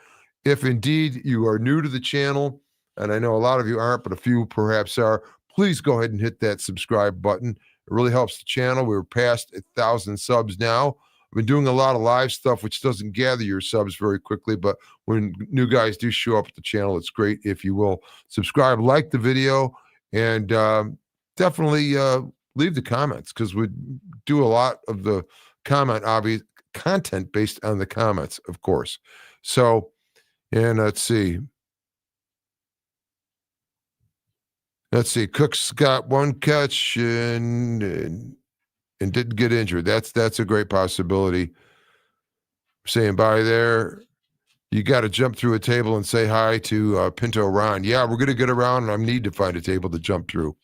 If indeed you are new to the channel, and I know a lot of you aren't, but a few perhaps are, please go ahead and hit that subscribe button. It really helps the channel. We're past 1,000 subs now. I've been doing a lot of live stuff, which doesn't gather your subs very quickly, but when new guys do show up at the channel, it's great if you will subscribe, like the video, and definitely leave the comments because we do a lot of the content based on the comments, of course. So, and let's see. Cook's got one catch and didn't get injured. That's a great possibility. Saying bye there. You got to jump through a table and say hi to Pinto Ron. Yeah, we're going to get around, and I need to find a table to jump through.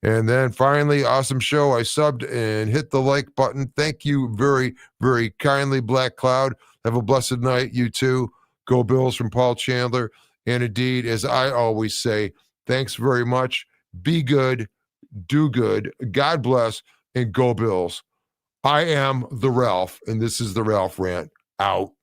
And then finally, awesome show. I subbed and hit the like button. Thank you very, very kindly, Black Cloud. Have a blessed night, you too. Go Bills from Paul Chandler. And indeed, as I always say, thanks very much. Be good. Do good. God bless. And go Bills. I am the Ralph, and this is the Ralph Rant. Out.